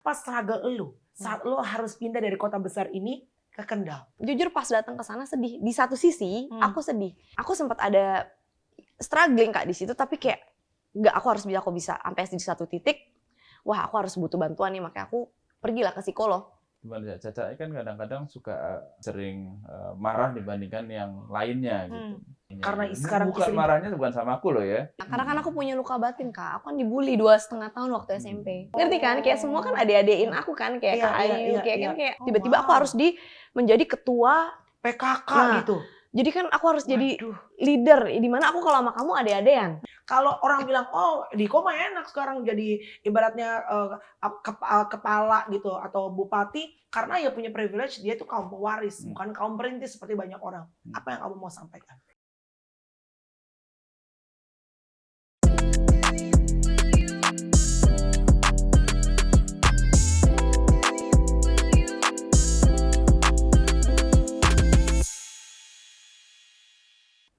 Pas struggle lu, saat lu harus pindah dari kota besar ini ke Kendal? Jujur pas datang ke sana sedih. Di satu sisi aku sedih. Aku sempat ada struggling Kak di situ, tapi kayak nggak, aku bisa sampai di satu titik. Wah, aku harus butuh bantuan nih, makanya aku pergilah ke psikolog. Gimana ya, Caca kan kadang-kadang suka sering marah dibandingkan yang lainnya gitu. Karena sekarang bukan marahnya bukan sama aku loh ya. Karena kan aku punya luka batin Kak. Aku kan dibully 2,5 tahun waktu SMP. Ngerti kan? Kayak semua kan adik-adikin aku kan, kayak Kak Ayu, kayak tiba-tiba aku harus menjadi ketua PKK gitu. Jadi kan aku harus jadi leader, di mana aku kalau sama kamu ade-adean. Kalau orang bilang, oh Diko mah enak sekarang jadi ibaratnya kepala gitu atau bupati, karena ya punya privilege, dia tuh kaum pewaris, bukan kaum perintis seperti banyak orang. Apa yang kamu mau sampaikan?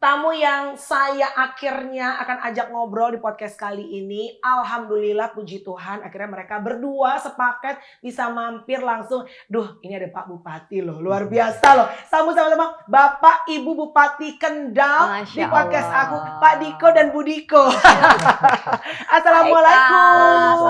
Tamu yang saya akhirnya akan ajak ngobrol di podcast kali ini, alhamdulillah puji Tuhan akhirnya mereka berdua sepakat bisa mampir langsung. Duh, ini ada Pak Bupati loh, luar biasa loh. Sama-sama Bapak Ibu Bupati Kendal di podcast aku, Pak Diko dan Bu Diko. Assalamualaikum.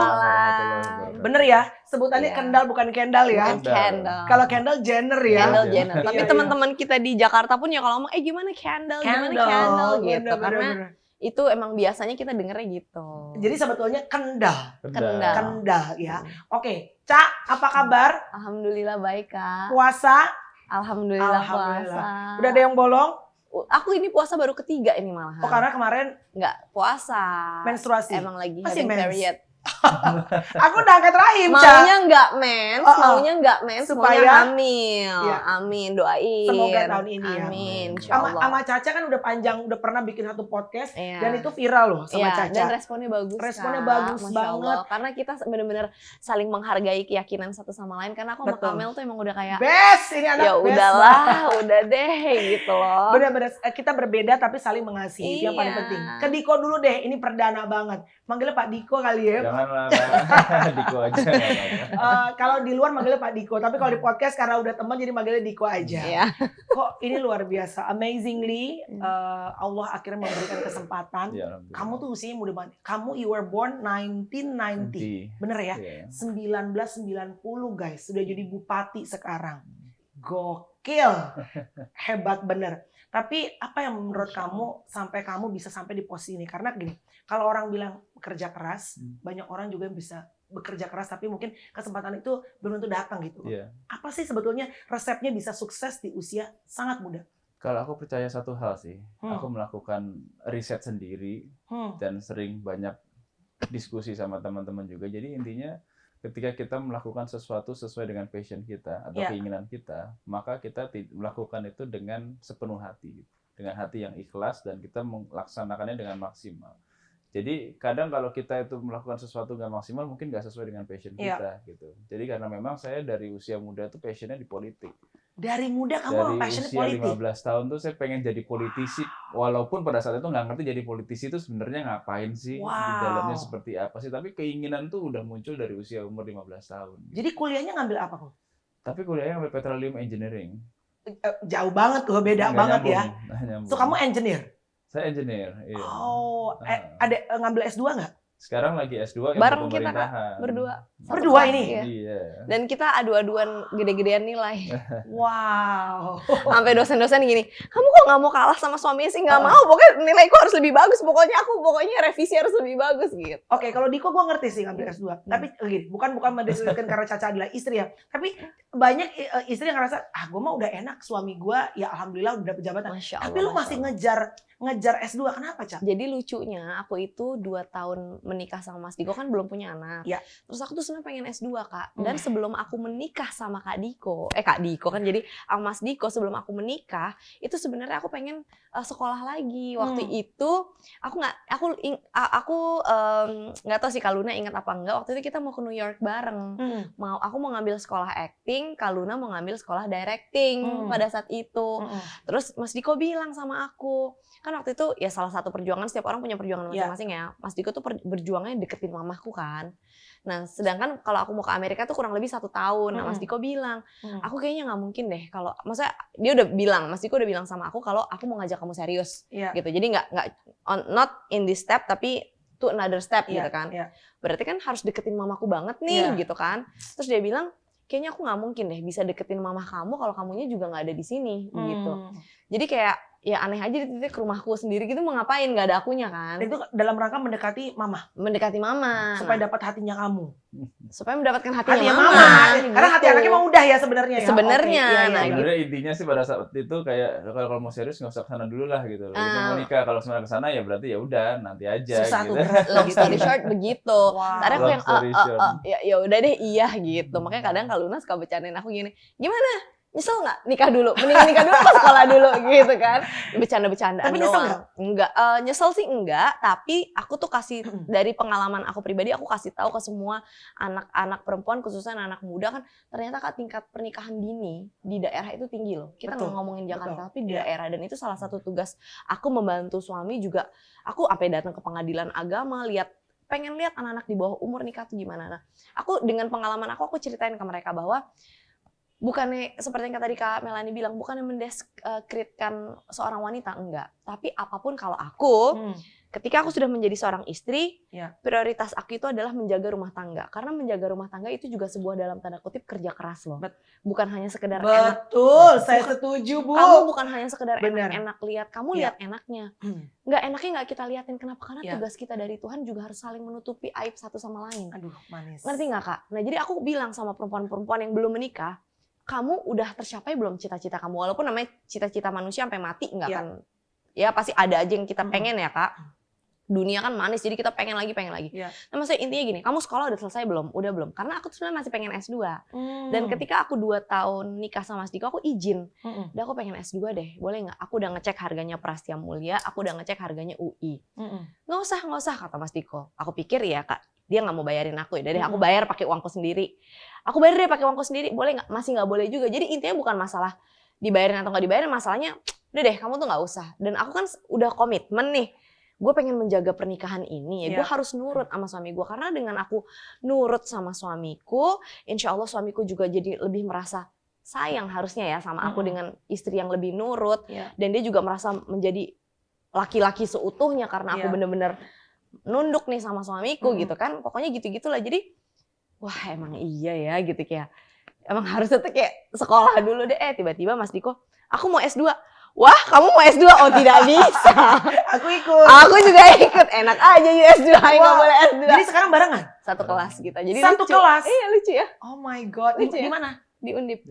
Bener ya? Sebutannya Kendal bukan Kendal ya. Kendal. Kalau Kendal Jenner ya. Kendal Jenner. Tapi teman-teman kita di Jakarta pun ya kalau ngomong gimana Kendal, gimana Kendal gitu. Karena itu emang biasanya kita dengernya gitu. Jadi sebetulnya Kendal ya. Oke, Cak, apa kabar? Alhamdulillah baik Kak. Puasa? Alhamdulillah puasa. Udah ada yang bolong? Aku ini puasa baru ketiga ini malahan. Oh, karena kemarin nggak puasa. Menstruasi. Emang lagi Masih having period. Aku udah angkat rahim, Cak. Maunya nggak mens, supaya maunya hamil. Ya. Amin, doain. Semoga tahun ini ya. Amin, insyaallah. Sama Caca kan udah panjang, udah pernah bikin satu podcast dan itu viral loh sama Caca. Dan responnya bagus. Responnya bagus banget. Karena kita benar-benar saling menghargai keyakinan satu sama lain. Karena aku sama Kamel tuh emang udah kayak best, ini anak ya best. udahlah, udah deh gitu loh. Bener-bener kita berbeda tapi saling mengasihi. Itu yang paling penting. Ke Diko dulu deh, ini perdana banget. Manggilnya Pak Diko kali ya. Janganlah Diko aja. Kalau di luar manggilnya Pak Diko, tapi kalau di podcast karena udah teman jadi manggilnya Diko aja. Kok ini luar biasa, amazingly Allah akhirnya memberikan kesempatan. Kamu tuh usianya muda banget. Kamu you were born 1990, bener ya? 1990 guys, sudah jadi bupati sekarang. Gokil, hebat bener. Tapi apa yang menurut kamu sampai kamu bisa sampai di posisi ini? Karena gini, kalau orang bilang bekerja keras, banyak orang juga bisa bekerja keras tapi mungkin kesempatan itu belum tentu datang gitu. Apa sih sebetulnya resepnya bisa sukses di usia sangat muda? Kalau aku percaya satu hal sih, aku melakukan riset sendiri dan sering banyak diskusi sama teman-teman juga. Jadi intinya ketika kita melakukan sesuatu sesuai dengan passion kita atau keinginan kita, maka kita melakukan itu dengan sepenuh hati, dengan hati yang ikhlas dan kita melaksanakannya dengan maksimal. Jadi kadang kalau kita itu melakukan sesuatu nggak maksimal, mungkin nggak sesuai dengan passion kita gitu. Jadi karena memang saya dari usia muda tuh passionnya di politik. Dari muda kamu passionnya politik? Dari usia 15 tahun tuh saya pengen jadi politisi. Walaupun pada saat itu nggak ngerti jadi politisi itu sebenarnya ngapain sih, di dalamnya seperti apa sih. Tapi keinginan tuh udah muncul dari usia umur 15 tahun. Gitu. Jadi kuliahnya ngambil apa kok? Tapi kuliahnya ngambil petroleum engineering. Jauh banget tuh, beda banget ya. So kamu engineer? Saya engineer, iya. Oh, ada ngambil S2 nggak? Sekarang lagi S2 bareng kita Kak, berdua ini. Iya. Dan kita adu-aduan gede-gedean nilai. Wow. Sampai dosen-dosen gini, kamu kok nggak mau kalah sama suaminya sih? Nggak mau, pokoknya nilaiku harus lebih bagus. Pokoknya revisi harus lebih bagus gitu. Oke, kalau Diko gue ngerti sih ngambil S2. Tapi gini, bukan mendeskripsikan karena Caca adalah istri ya. Tapi banyak istri yang ngerasa, gue mah udah enak, suami gue ya alhamdulillah udah pejabat. Tapi lu masih ngejar S2, kenapa Cak? Jadi lucunya aku itu 2 tahun menikah sama Mas Diko kan belum punya anak. Ya. Terus aku tuh sebenarnya pengen S2 Kak. Dan sebelum aku menikah sama Kak Diko kan jadi sama Mas Diko sebelum aku menikah itu sebenarnya aku pengen sekolah lagi. Waktu itu aku nggak tahu sih Kak Luna ingat apa enggak. Waktu itu kita mau ke New York bareng. Aku mau ngambil sekolah acting, Kak Luna mau ngambil sekolah directing pada saat itu. Terus Mas Diko bilang sama aku, kan waktu itu ya salah satu perjuangan, setiap orang punya perjuangan masing-masing ya. Mas Diko tuh berjuangnya deketin mamahku kan. Nah, sedangkan kalau aku mau ke Amerika tuh kurang lebih 1 tahun. Nah, Mas Diko bilang, aku kayaknya nggak mungkin deh kalau, maksudnya dia udah bilang, Mas Diko udah bilang sama aku kalau aku mau ngajak kamu serius, gitu. Jadi nggak not in this step, tapi to another step gitu kan. Berarti kan harus deketin mamaku banget nih, gitu kan. Terus dia bilang, kayaknya aku nggak mungkin deh bisa deketin mamah kamu kalau kamunya juga nggak ada di sini, gitu. Jadi kayak ya aneh aja di titik rumahku sendiri gitu mau ngapain, nggak ada akunya kan. Dan itu dalam rangka mendekati mama. Mendekati mama. Supaya dapat hatinya kamu. Supaya mendapatkan hatinya mama. Gitu. Karena hati anaknya mau udah ya sebenarnya ya. Sebenarnya. Nah, sebenarnya intinya sih pada saat itu kayak kalau mau serius nggak usah kesana dulu lah gitu. Kita mau nikah, kalau sebenarnya kesana ya berarti ya udah nanti aja. Susah gitu. Long story short begitu. Karena aku yang ya udah deh iya gitu. Makanya kadang kalau Luna suka bercandain aku gini, gimana? Nyesel nggak nikah dulu? Mendingan nikah dulu atau sekolah dulu gitu kan? Bercanda-bercandaan doang. Tapi nyesel nggak? Enggak, nyesel sih enggak. Tapi aku tuh kasih dari pengalaman aku pribadi, aku kasih tahu ke semua anak-anak perempuan, khususnya anak muda kan, ternyata tingkat pernikahan dini di daerah itu tinggi loh. Kita nggak ngomongin Jakarta, tapi di daerah, dan itu salah satu tugas aku membantu suami juga. Aku sampai datang ke pengadilan agama, pengen lihat anak-anak di bawah umur nikah tuh gimana. Nah, aku dengan pengalaman aku ceritain ke mereka bahwa bukannya seperti yang tadi Kak Melanie bilang, bukannya mendeskripsikan seorang wanita, enggak. Tapi apapun kalau aku, ketika aku sudah menjadi seorang istri, prioritas aku itu adalah menjaga rumah tangga. Karena menjaga rumah tangga itu juga sebuah dalam tanda kutip kerja keras loh. Bukan hanya sekedar enak. Betul, saya setuju Bu. Kamu bukan hanya sekedar enak-enak lihat, kamu lihat enaknya. Enggak enaknya enggak kita liatin, kenapa? Karena tugas kita dari Tuhan juga harus saling menutupi aib satu sama lain. Aduh, manis. Ngerti nggak Kak? Nah jadi aku bilang sama perempuan-perempuan yang belum menikah, kamu udah tercapai belum cita-cita kamu? Walaupun namanya cita-cita manusia sampai mati nggak kan, ya pasti ada aja yang kita pengen ya Kak. Dunia kan manis, jadi kita pengen lagi. Nah maksudnya intinya gini, kamu sekolah udah selesai belum? Udah belum? Karena aku sebenarnya masih pengen S2. Dan ketika aku 2 tahun nikah sama Mas Diko, aku izin. Udah aku pengen S2 deh, boleh nggak? Aku udah ngecek harganya Prastia Mulia, aku udah ngecek harganya UI. Nggak usah, kata Mas Diko. Aku pikir ya Kak, dia nggak mau bayarin aku ya, deh aku bayar pakai uangku sendiri. Aku bayar deh pakai uangku sendiri, boleh nggak? Masih nggak boleh juga. Jadi intinya bukan masalah dibayarin atau nggak dibayarin, masalahnya udah deh kamu tuh nggak usah. Dan aku kan udah komitmen nih, gue pengen menjaga pernikahan ini, gue harus nurut sama suami gue. Karena dengan aku nurut sama suamiku, insya Allah suamiku juga jadi lebih merasa sayang harusnya ya sama aku dengan istri yang lebih nurut. Dan dia juga merasa menjadi laki-laki seutuhnya karena aku bener-bener nunduk nih sama suamiku gitu kan. Pokoknya gitu-gitulah. Jadi wah emang iya ya gitu, kayak emang harusnya tuh kayak sekolah dulu deh. Tiba-tiba Mas Diko, aku mau S2. Wah, kamu mau S2? Oh, tidak bisa. Aku ikut. Aku juga ikut. Enak aja S2, nggak boleh S2. Jadi sekarang barengan? Satu kelas kita. Jadi satu lucu. Kelas? Iya, lucu ya. Oh my God. Lucu di mana? Di Undip.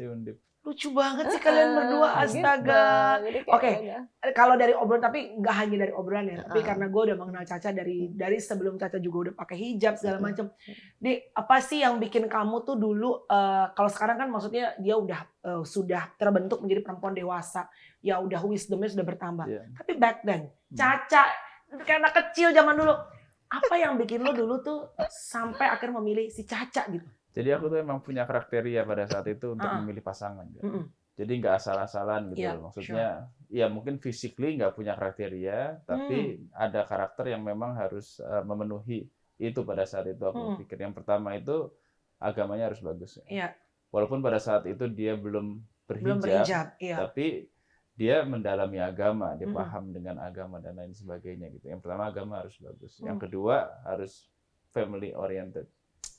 Lucu banget sih kalian berdua, astaga. Oke, kalau dari obrolan, tapi nggak hanya dari obrolan ya, tapi karena gue udah mengenal Caca dari sebelum Caca juga udah pakai hijab segala macam. Di apa sih yang bikin kamu tuh dulu, kalau sekarang kan maksudnya dia udah sudah terbentuk menjadi perempuan dewasa, ya udah wisdomnya sudah bertambah. Tapi back then, Caca kayak anak kecil zaman dulu, apa yang bikin lo dulu tuh sampai akhirnya memilih si Caca gitu? Jadi aku tuh emang punya kriteria pada saat itu untuk memilih pasangan. Gitu. Jadi nggak asal-asalan gitu. Maksudnya ya mungkin physically nggak punya kriteria, tapi ada karakter yang memang harus memenuhi itu pada saat itu. Aku pikir yang pertama itu agamanya harus bagus. Walaupun pada saat itu dia belum berhijab, tapi dia mendalami agama, dia paham dengan agama dan lain sebagainya gitu. Yang pertama agama harus bagus. Yang kedua harus family oriented.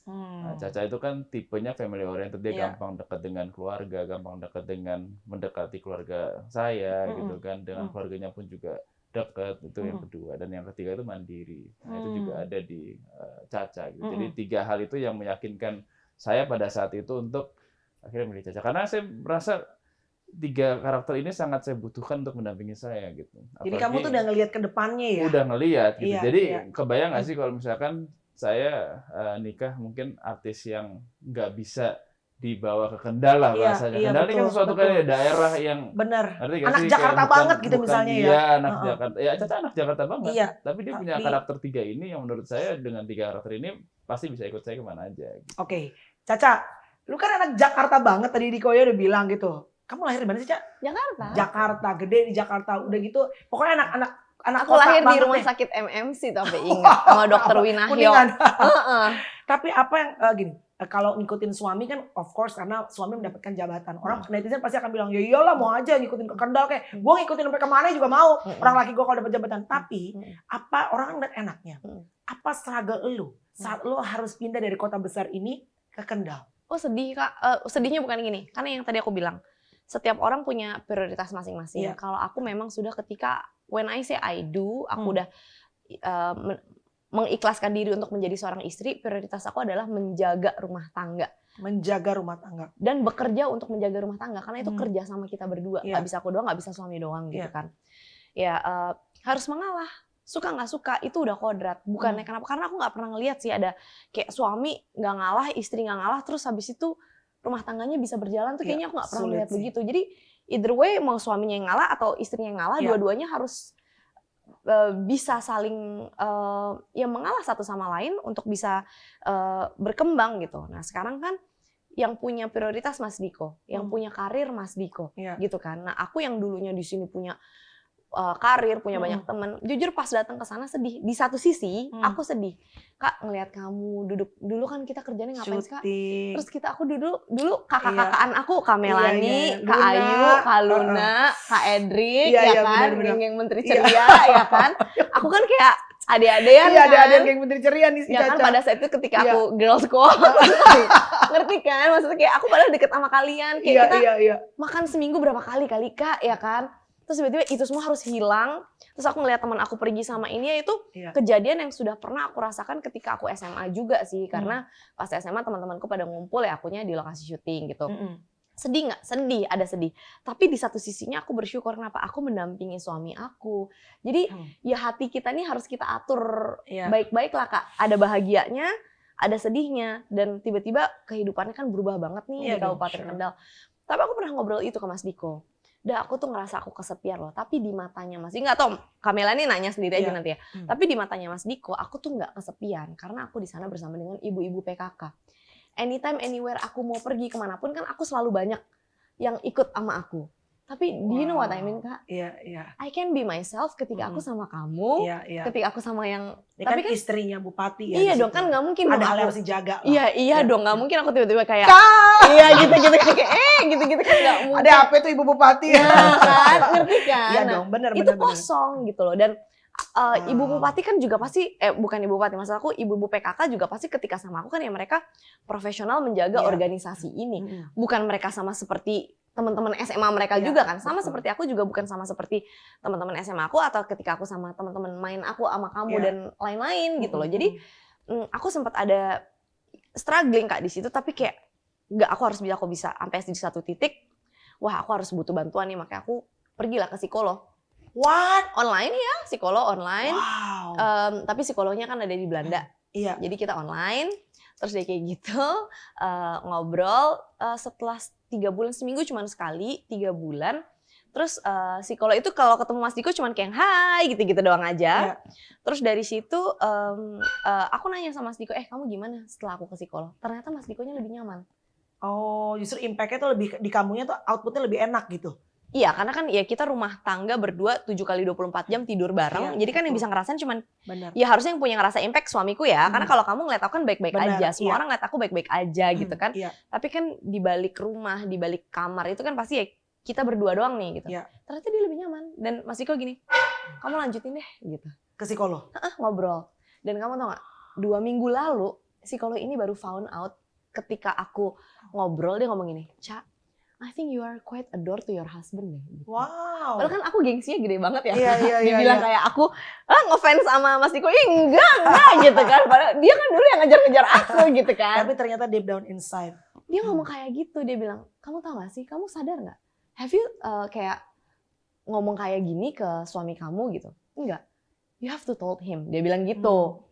Nah, Caca itu kan tipenya family oriented, dia gampang dekat dengan keluarga, gampang dekat dengan mendekati keluarga saya gitu kan, dengan keluarganya pun juga dekat, itu yang kedua. Dan yang ketiga itu mandiri. Nah, itu juga ada di Caca gitu. Jadi 3 hal itu yang meyakinkan saya pada saat itu untuk akhirnya milih Caca. Karena saya merasa 3 karakter ini sangat saya butuhkan untuk mendampingi saya gitu. Apalagi, jadi kamu tuh udah ngelihat ke depannya ya? Udah ngelihat gitu. Jadi kebayang nggak sih kalau misalkan saya nikah mungkin artis yang nggak bisa dibawa ke Kendal lah bahasanya. Kendal ini kan suatu kayak daerah yang anak Jakarta banget gitu misalnya ya. Iya, anak Jakarta. Ya Caca anak Jakarta banget. Tapi dia punya karakter 3 ini yang menurut saya dengan 3 karakter ini pasti bisa ikut saya kemana aja. Gitu. Oke, Caca, lu kan anak Jakarta banget, tadi Diko ya udah bilang gitu. Kamu lahir di mana sih, Caca? Jakarta. Jakarta, gede di Jakarta, udah gitu. Pokoknya anak-anak Aku lahir di rumah sakit MMC tapi ingat sama dokter Winahyo. Tapi apa yang gini, kalau ngikutin suami kan of course karena suami mendapatkan jabatan. Orang netizen pasti akan bilang, ya iyalah mau aja ngikutin ke Kendal kayak gue ngikutin sampai kemana juga mau. Orang laki gue kalau dapat jabatan. Tapi apa orang ngeliat enaknya? Apa struggle lu saat lu harus pindah dari kota besar ini ke Kendal? Oh sedih Kak, sedihnya bukan gini. Karena yang tadi aku bilang, setiap orang punya prioritas masing-masing. Kalau aku memang sudah ketika when I say I do, aku udah mengikhlaskan diri untuk menjadi seorang istri, prioritas aku adalah menjaga rumah tangga. Menjaga rumah tangga. Dan bekerja untuk menjaga rumah tangga, karena itu kerja sama kita berdua. Nggak bisa aku doang, nggak bisa suami doang gitu kan. Ya harus mengalah. Suka nggak suka, itu udah kodrat. Bukannya kenapa, karena aku nggak pernah ngeliat sih ada kayak suami nggak ngalah, istri nggak ngalah, terus habis itu rumah tangganya bisa berjalan tuh kayaknya aku nggak pernah ngeliat begitu. Jadi either way, mau suaminya yang ngalah atau istrinya yang ngalah, dua-duanya harus bisa saling ya mengalah satu sama lain untuk bisa berkembang gitu. Nah sekarang kan yang punya prioritas Mas Diko, yang punya karir Mas Diko, gitu kan. Nah aku yang dulunya di sini punya karir, punya banyak teman, jujur pas datang ke sana sedih. Di satu sisi aku sedih, Kak ngelihat kamu dulu kan kita kerjanya ngapain Kak? Terus aku dulu kakak-kakakan aku, Kak Melani, Kak Ayu, Kak Luna, Kak Edric, ya kan, geng-geng menteri ceria, ya kan. Aku kan kayak adik-adikan kan. Adik-adikan geng menteri ceria nih si ya Caca. kan pada saat itu ketika aku girls squad, ngerti kan? Maksudnya kayak aku padahal deket sama kalian, kayak kita makan seminggu berapa kali Kak, ya kan? Terus tiba-tiba itu semua harus hilang. Terus aku ngeliat teman aku pergi sama ini, ya itu kejadian yang sudah pernah aku rasakan ketika aku SMA juga sih. Karena pas SMA teman-temanku pada ngumpul ya, akunya di lokasi syuting gitu. Sedih nggak? Sedih, ada sedih. Tapi di satu sisinya aku bersyukur kenapa aku mendampingi suami aku. Jadi ya hati kita nih harus kita atur baik-baik lah Kak. Ada bahagianya, ada sedihnya. Dan tiba-tiba kehidupannya kan berubah banget nih di Kabupaten Kendal. Tapi aku pernah ngobrol itu ke Mas Diko. Aku tuh ngerasa aku kesepian loh, tapi di matanya Mas Diko, nggak tau, Kamela ini nanya sendiri aja nanti ya. Tapi di matanya Mas Diko, aku tuh nggak kesepian karena aku di sana bersama dengan ibu-ibu PKK. Anytime, anywhere aku mau pergi kemanapun kan aku selalu banyak yang ikut sama aku. Tapi do you know what I mean Kak? I can be myself ketika aku sama kamu, ketika aku sama yang ini tapi kan istrinya Bupati ya. Iya dong kan nggak mungkin ada hal yang harus dijaga. Iya dong nggak mungkin aku tiba-tiba kayak gitu-gitu kayak gitu-gitu kan nggak mungkin. Ada apa itu Ibu Bupati ya? Kan ngerti kan? Iya dong, benar. Itu kosong gitu loh. Dan Ibu Bupati kan juga pasti bukan Ibu Bupati, maksud aku ibu-ibu PKK juga pasti ketika sama aku kan ya mereka profesional menjaga organisasi ini. Bukan mereka sama seperti teman-teman SMA mereka juga kan, sama seperti aku juga bukan sama seperti teman-teman SMA aku atau ketika aku sama teman-teman main aku sama kamu dan lain-lain gitu loh. Jadi aku sempat ada struggling Kak di situ, tapi kayak aku harus bisa sampai di satu titik, wah aku harus butuh bantuan nih, makanya aku pergilah ke psikolog. What? Online ya, psikolog online. Wow. Tapi psikolognya kan ada di Belanda. Jadi kita online, terus dia kayak gitu ngobrol setelah 3 bulan, seminggu cuma sekali, 3 bulan. Terus psikolog itu kalau ketemu Mas Diko cuma kayak hai gitu-gitu doang aja. Terus dari situ aku nanya sama Mas Diko, kamu gimana setelah aku ke psikolog? Ternyata Mas Dikonya lebih nyaman. Oh, justru impact-nya tuh lebih di kamunya tuh output-nya lebih enak gitu. Iya, karena kan ya kita rumah tangga berdua 7 kali 24 jam tidur bareng. Jadi kan yang bisa ngerasain cuman ya harusnya yang punya ngerasa impact suamiku ya. Karena kalau kamu ngeliat aku kan baik-baik aja. Semua orang ngeliat aku baik-baik aja gitu kan. Tapi kan di balik rumah, di balik kamar itu kan pasti ya kita berdua doang nih gitu. Ternyata dia lebih nyaman. Dan Mas Diko gini, kamu lanjutin deh gitu. Ke psikolog? Ngobrol. Dan kamu tau gak, 2 minggu lalu psikolog ini baru found out ketika aku ngobrol, dia ngomong gini, Ca, I think you are quite adore to your husband deh. Gitu. Wow. Padahal kan aku gengsinya gede banget ya. Iya. Dibilang kayak aku ngefans sama Mas Diko, enggak gitu kan. Padahal dia kan dulu yang ngejar-ngejar aku gitu kan. Tapi ternyata deep down inside. Dia ngomong kayak gitu, dia bilang, kamu tahu gak sih, kamu sadar gak? Have you kayak ngomong kayak gini ke suami kamu gitu? Enggak. You have to told him. Dia bilang gitu.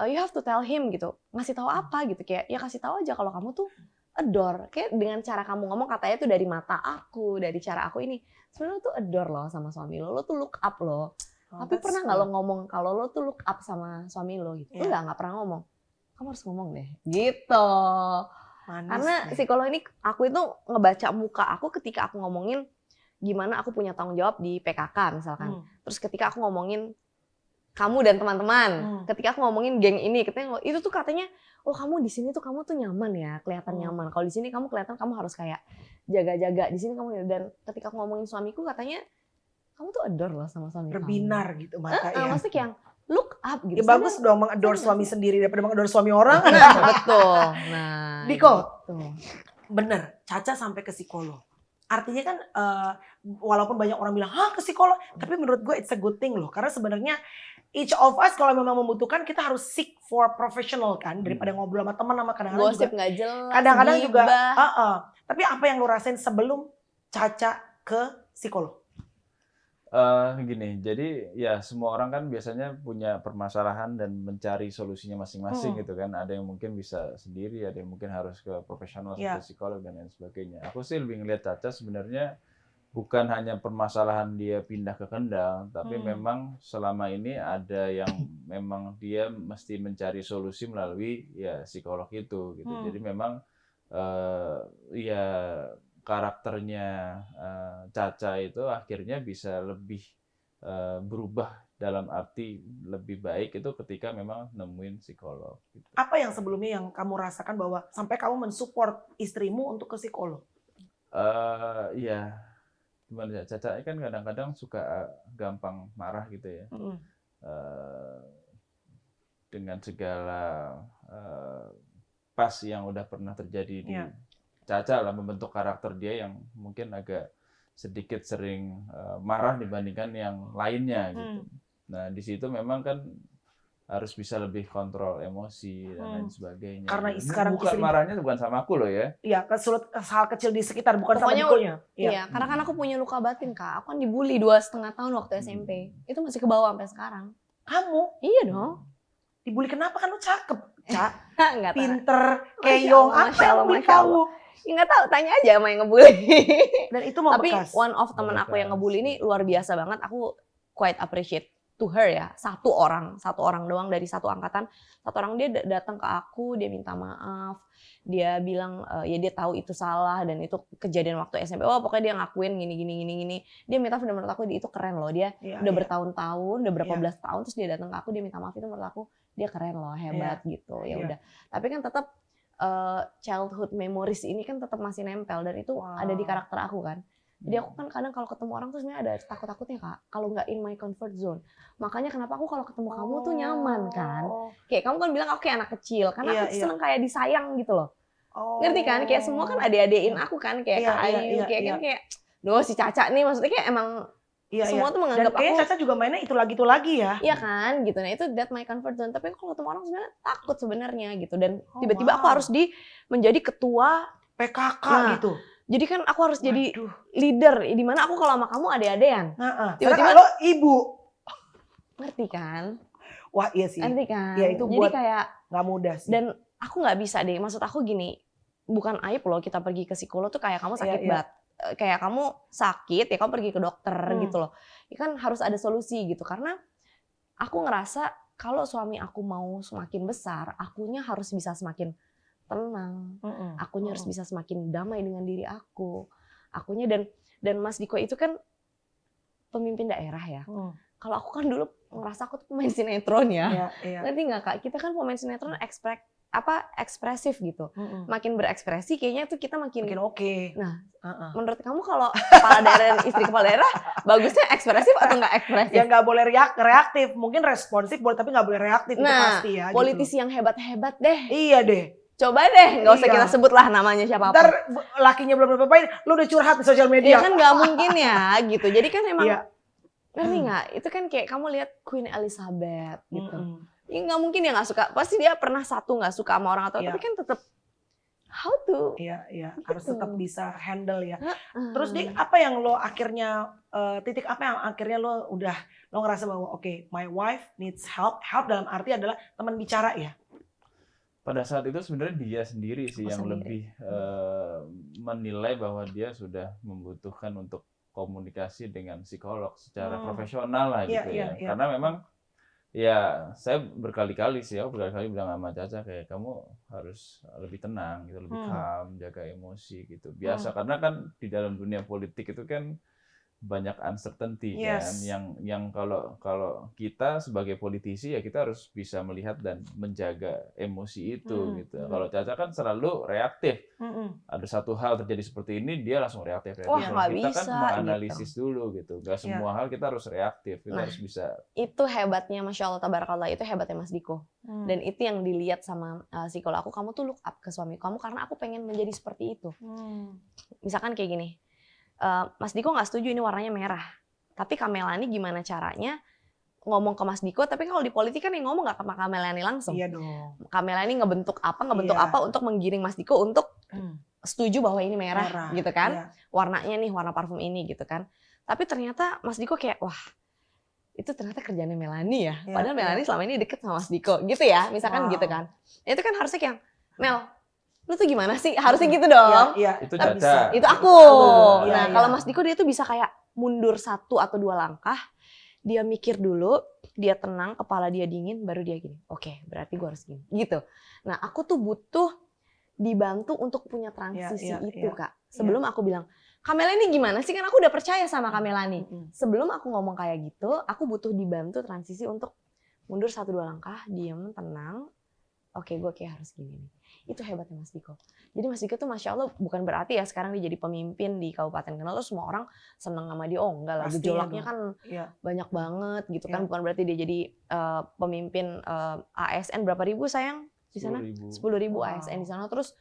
You have to tell him gitu. Ngasih tahu apa gitu, kayak ya kasih tahu aja kalau kamu tuh adore, kayak dengan cara kamu ngomong katanya tuh dari mata aku, dari cara aku ini sebenarnya tuh adore loh sama suami lo tuh look up loh. Tapi pernah nggak lo ngomong kalau lo tuh look up sama suami lo gitu? Nggak pernah ngomong. Kamu harus ngomong deh, gitu. Manis, karena psikolog ini aku itu ngebaca muka aku ketika aku ngomongin gimana aku punya tanggung jawab di PKK misalkan. Terus ketika aku ngomongin kamu dan teman-teman, ketika aku ngomongin geng ini, itu tuh katanya, oh kamu di sini tuh kamu tuh nyaman ya, kelihatan nyaman. Kalau di sini kamu kelihatan kamu harus kayak jaga-jaga. Di sini kamu, dan ketika aku ngomongin suamiku katanya, kamu tuh adore loh sama suami berbinar kamu. Gitu mata ya. Maksudnya yang look up gitu. Ya bagus dong mengadore suami sendiri daripada mengadore suami orang. Betul. Nah, Diko, gitu. Bener, Caca sampai ke psikolog. Artinya kan walaupun banyak orang bilang, ke psikolog. Tapi menurut gue it's a good thing loh. Karena sebenarnya each of us kalau memang membutuhkan kita harus seek for professional kan. Daripada ngobrol sama teman sama kadang-kadang gosip juga. nggak jelas, Kadang-kadang juga. gibah. Tapi apa yang lo rasain sebelum Caca ke psikolog? Gini, jadi ya semua orang kan biasanya punya permasalahan dan mencari solusinya masing-masing gitu kan. Ada yang mungkin bisa sendiri, ada yang mungkin harus ke profesional seperti psikolog dan lain sebagainya. Aku sih lebih ngeliat Caca sebenarnya bukan hanya permasalahan dia pindah ke Kendal, tapi memang selama ini ada yang memang dia mesti mencari solusi melalui ya psikolog itu gitu. Jadi memang ya karakternya Caca itu akhirnya bisa lebih berubah dalam arti lebih baik itu ketika memang nemuin psikolog. Gitu. Apa yang sebelumnya yang kamu rasakan bahwa sampai kamu mensupport istrimu untuk ke psikolog? Ya, gimana ya, Caca kan kadang-kadang suka gampang marah gitu ya. Dengan segala pas yang udah pernah terjadi di Caca lah, membentuk karakter dia yang mungkin agak sedikit sering marah dibandingkan yang lainnya gitu. Nah di situ memang kan harus bisa lebih kontrol emosi dan lain sebagainya. Karena gitu. sekarang Bukan marahnya bukan sama aku loh ya. Iya, hal kecil di sekitar bukan Pokoknya, sama Dikonya. Iya, karena kan aku punya luka batin Kak. Aku kan dibully 2,5 tahun waktu SMP. Itu masih ke bawah sampai sekarang. Kamu? Iya dong. Dibully kenapa? Kan lu cakep, Ca. Enggak tahu. Pinter, keyong, apa yang bully kamu? Enggak tahu, tanya aja sama yang ngebully. Dan itu mau Tapi bekas. one of temen aku yang ngebully ini luar biasa banget. Aku quite appreciate to her ya. Satu orang doang dari satu angkatan. Satu orang dia datang ke aku, dia minta maaf. Dia bilang ya dia tahu itu salah dan itu kejadian waktu SMP. Oh pokoknya dia ngakuin gini. Dia minta, menurut aku itu keren loh. Dia udah bertahun-tahun, udah berapa belas tahun terus dia datang ke aku, dia minta maaf, itu menurut aku dia keren loh, hebat gitu. Ya udah. Tapi kan tetap childhood memories ini kan tetap masih nempel dan itu ada di karakter aku kan. Jadi aku kan kadang kalau ketemu orang tuh sebenarnya ada takut-takutnya Kak, kalau nggak in my comfort zone. Makanya kenapa aku kalau ketemu kamu tuh nyaman kan. Kayak kamu kan bilang aku kayak anak kecil, karena aku tuh seneng kayak disayang gitu loh. Ngerti kan? Kayak semua kan adik-adikin aku kan, kayak Kak Ayu, kayak doh si Caca nih maksudnya kayak emang semua tuh menganggap dan kayaknya Caca juga mainnya itu lagi ya. Iya kan, gitu. Nah itu that my comfort zone. Tapi kalau ketemu orang sebenarnya takut sebenarnya gitu. Dan tiba-tiba aku harus menjadi ketua PKK gitu. Jadi kan aku harus jadi leader. Di mana aku kalau sama kamu ade-adean. Tiba-tiba lo ibu. Ngerti kan? Wah iya sih. Ngerti kan? Ya, itu jadi buat kayak nggak mudah sih. Dan aku nggak bisa deh. Maksud aku gini, bukan aib loh kita pergi ke psikolog tuh kayak kamu sakit banget. Kayak kamu sakit ya kamu pergi ke dokter gitu loh. Ya kan harus ada solusi gitu karena aku ngerasa kalau suami aku mau semakin besar, akunya harus bisa semakin tenang. Akunya harus bisa semakin damai dengan diri aku. Akunya dan Mas Diko itu kan pemimpin daerah ya. Kalau aku kan dulu ngerasa aku tuh pemain sinetron ya. Ngerti nggak Kak? Kita kan pemain sinetron ekspresif gitu. Makin berekspresi kayaknya tuh kita makin oke. Nah, menurut kamu kalau kepala daerah dan istri kepala daerah bagusnya ekspresif atau nggak ekspresif? Ya nggak boleh reaktif, mungkin responsif boleh tapi nggak boleh reaktif itu pasti ya. Politisi yang hebat-hebat deh. Iya deh. Coba deh, nggak usah kita sebut lah namanya siapa. Ntar lakinya belum ngapain, lu udah curhat di sosial media. Ya kan nggak mungkin ya gitu. Jadi kan emang ngerti nggak? Itu kan kayak kamu lihat Queen Elizabeth gitu. Ya nggak mungkin dia nggak suka, pasti dia pernah nggak suka sama orang atau tapi kan tetap how to gitu. Harus tetap bisa handle ya. Terus apa yang lo akhirnya titik apa yang akhirnya lo ngerasa bahwa oke, my wife needs help dalam arti adalah teman bicara ya. Pada saat itu sebenarnya dia sendiri sih yang lebih menilai bahwa dia sudah membutuhkan untuk komunikasi dengan psikolog secara profesional lah gitu ya. Karena memang ya, saya berkali-kali bilang sama Caca kayak kamu harus lebih tenang gitu, lebih calm, jaga emosi gitu. Biasa karena kan di dalam dunia politik itu kan banyak uncertainty kan, yang kalau kita sebagai politisi ya kita harus bisa melihat dan menjaga emosi itu gitu. Kalau Caca kan selalu reaktif. Ada satu hal terjadi seperti ini dia langsung reaktif. Wah, Kalau kita bisa, kan menganalisis dulu gitu. Gak semua hal kita harus reaktif, kita harus bisa. Itu hebatnya, Masya Allah, tabarakallah, itu hebatnya Mas Diko. Dan itu yang dilihat sama psikolog aku, kamu tuh look up ke suami kamu karena aku pengen menjadi seperti itu. Misalkan kayak gini, Mas Diko nggak setuju ini warnanya merah, tapi Kak Melani gimana caranya ngomong ke Mas Diko, tapi kalau di politik kan yang ngomong nggak ke Kak Melani langsung. Iya dong. Kak Melani ngebentuk apa untuk menggiring Mas Diko untuk setuju bahwa ini merah gitu kan, warnanya nih warna parfum ini gitu kan. Tapi ternyata Mas Diko kayak wah itu ternyata kerjaannya Melani ya, padahal Melani selama ini deket sama Mas Diko gitu ya, misalkan gitu kan. Itu kan harusnya kayak Mel, lu tuh gimana sih? Harusnya gitu dong. Itu Caca. Itu aku. Nah, kalau Mas Diko dia tuh bisa kayak mundur 1 atau 2 langkah, dia mikir dulu, dia tenang, kepala dia dingin, baru dia gini. Oke, berarti gue harus gini. Gitu. Nah, aku tuh butuh dibantu untuk punya transisi itu, Kak. Sebelum aku bilang, Kamelani gimana sih? Kan aku udah percaya sama Kamelani. Sebelum aku ngomong kayak gitu, aku butuh dibantu transisi untuk mundur 1-2 langkah, diem, tenang. Oke, gue kayak harus gini nih. Itu hebatnya Mas Diko. Jadi Mas Diko tuh Masya Allah bukan berarti ya sekarang dia jadi pemimpin di Kabupaten Kendal terus semua orang seneng sama dia. Oh enggak lah, gejolaknya kan banyak banget gitu kan. Bukan berarti dia jadi pemimpin ASN berapa ribu sayang di sana? 10.000 ASN di sana. Terus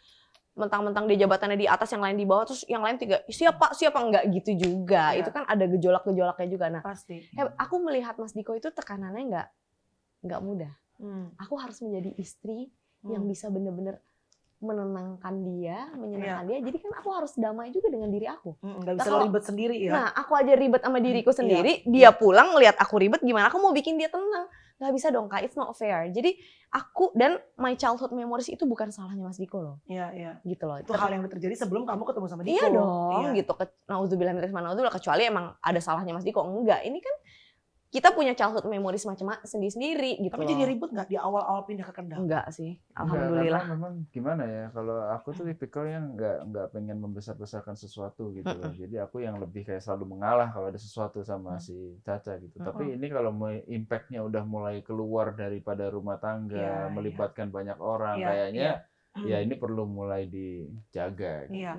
mentang-mentang dia jabatannya di atas, yang lain di bawah, terus yang lain 3, siapa enggak gitu juga. Itu kan ada gejolak-gejolaknya juga. Nah, pasti. Aku melihat Mas Diko itu tekanannya enggak mudah. Aku harus menjadi istri yang bisa benar-benar menenangkan dia, menyenangkan dia. Jadi kan aku harus damai juga dengan diri aku. Nggak bisa ribet sendiri ya. Nah, aku aja ribet sama diriku sendiri, dia pulang ngelihat aku ribet, gimana aku mau bikin dia tenang? Nggak bisa dong, Kak. It's not fair. Jadi aku dan my childhood memories itu bukan salahnya Mas Diko loh. Iya. Gitu loh. Itu hal yang terjadi sebelum kamu ketemu sama Diko. Iya dong, gitu. Nauzubillah min dzalik, kecuali emang ada salahnya Mas Diko. Enggak, ini kan kita punya childhood memories macam sendiri-sendiri gitu. Tapi jadi ribut nggak di awal-awal pindah ke Kendal? Enggak sih, alhamdulillah. Karena memang gimana ya, kalau aku tuh tipikal yang nggak pengen membesar-besarkan sesuatu gitu loh. Jadi aku yang lebih kayak selalu mengalah kalau ada sesuatu sama si Caca gitu. Tapi ini kalau impact-nya udah mulai keluar daripada rumah tangga, melibatkan banyak orang, kayaknya ya ini perlu mulai dijaga. Gitu. Iya.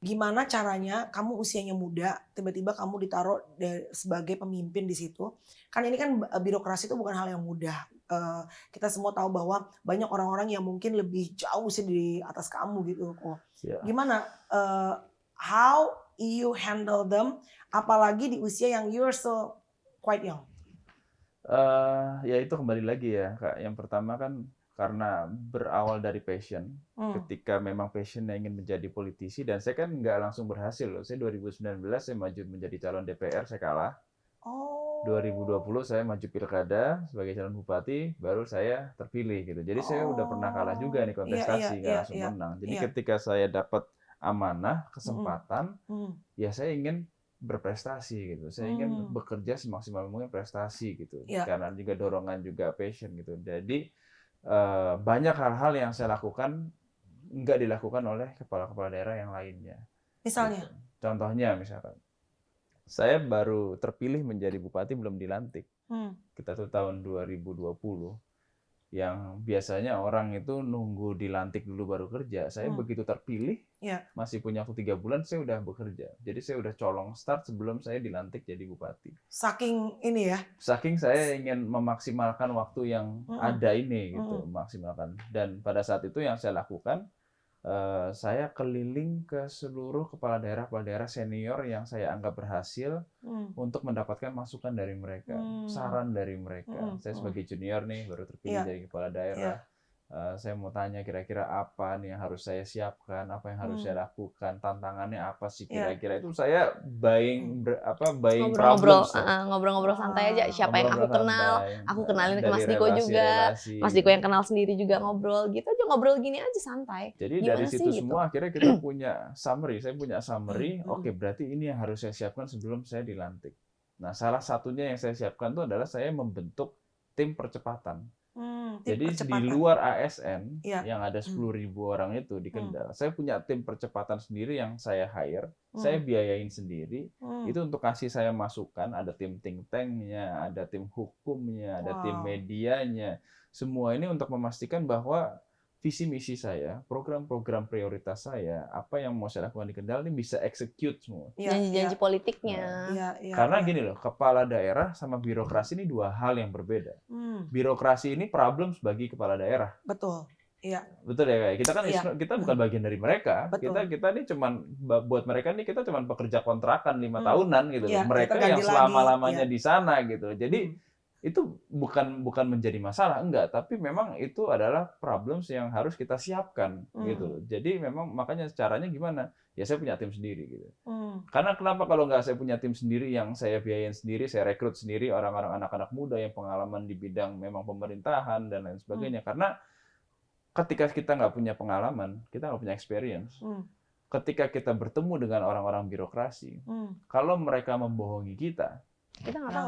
Gimana caranya kamu usianya muda, tiba-tiba kamu ditaruh sebagai pemimpin di situ? Kan ini kan birokrasi itu bukan hal yang mudah. Kita semua tahu bahwa banyak orang-orang yang mungkin lebih jauh sih di atas kamu gitu kok. Gimana? How you handle them? Apalagi di usia yang you're so quite young. Ya itu kembali lagi ya, Kak. Yang pertama kan karena berawal dari passion, ketika memang passionnya ingin menjadi politisi, dan saya kan nggak langsung berhasil loh. Saya 2019 saya maju menjadi calon DPR, saya kalah. 2020 saya maju pilkada sebagai calon bupati, baru saya terpilih gitu. Jadi saya udah pernah kalah juga nih kontestasi, nggak langsung menang. Jadi ketika saya dapat amanah, kesempatan, ya saya ingin berprestasi gitu. Saya ingin bekerja semaksimal mungkin prestasi gitu. Karena juga dorongan juga passion gitu. Jadi banyak hal-hal yang saya lakukan nggak dilakukan oleh kepala-kepala daerah yang lainnya. Misalnya? Gitu. Contohnya misalkan, saya baru terpilih menjadi bupati belum dilantik. Kita tuh tahun 2020, yang biasanya orang itu nunggu dilantik dulu baru kerja. Saya begitu terpilih, masih punya waktu 3 bulan, saya udah bekerja. Jadi saya udah colong start sebelum saya dilantik jadi bupati. Saking ini ya? Saking saya ingin memaksimalkan waktu yang ada ini gitu, maksimalkan. Dan pada saat itu yang saya lakukan, saya keliling ke seluruh kepala daerah senior yang saya anggap berhasil untuk mendapatkan masukan dari mereka, saran dari mereka. Saya sebagai junior nih, baru terpilih jadi kepala daerah. Saya mau tanya kira-kira apa nih yang harus saya siapkan, apa yang harus saya lakukan, tantangannya apa sih kira-kira. Itu saya buying problems. Ngobrol-ngobrol santai aja, siapa yang aku kenal, aku kenalin ke Mas Diko juga, Mas Diko yang kenal sendiri juga, ngobrol gitu aja, ngobrol gini aja santai. Jadi dari situ semua akhirnya kita punya summary, saya punya summary, oke berarti ini yang harus saya siapkan sebelum saya dilantik. Nah salah satunya yang saya siapkan itu adalah saya membentuk tim percepatan. Jadi di luar ASN yang ada 10.000 orang itu di Kendal, saya punya tim percepatan sendiri yang saya hire, saya biayain sendiri. Itu untuk kasih saya masukan, ada tim think tank-nya, ada tim hukumnya, ada tim medianya. Semua ini untuk memastikan bahwa visi misi saya, program-program prioritas saya, apa yang mau saya lakukan di Kendal ini bisa execute semua. Janji-janji politiknya. Karena gini loh, kepala daerah sama birokrasi ini dua hal yang berbeda. Birokrasi ini problems bagi kepala daerah. Betul. Iya. Betul ya, kayak kita kan kita bukan bagian dari mereka. Kita ini cuman buat mereka nih kita cuman pekerja kontrakan 5 tahunan gitu. Mereka yang selama-lamanya di sana gitu. Jadi itu bukan menjadi masalah, enggak, tapi memang itu adalah problems yang harus kita siapkan gitu. Jadi memang makanya caranya gimana? Ya saya punya tim sendiri gitu. Karena kenapa kalau nggak saya punya tim sendiri yang saya biayain sendiri, saya rekrut sendiri orang-orang anak-anak muda yang pengalaman di bidang memang pemerintahan dan lain sebagainya. Karena ketika kita nggak punya pengalaman, kita nggak punya experience. Ketika kita bertemu dengan orang-orang birokrasi, kalau mereka membohongi kita nggak akan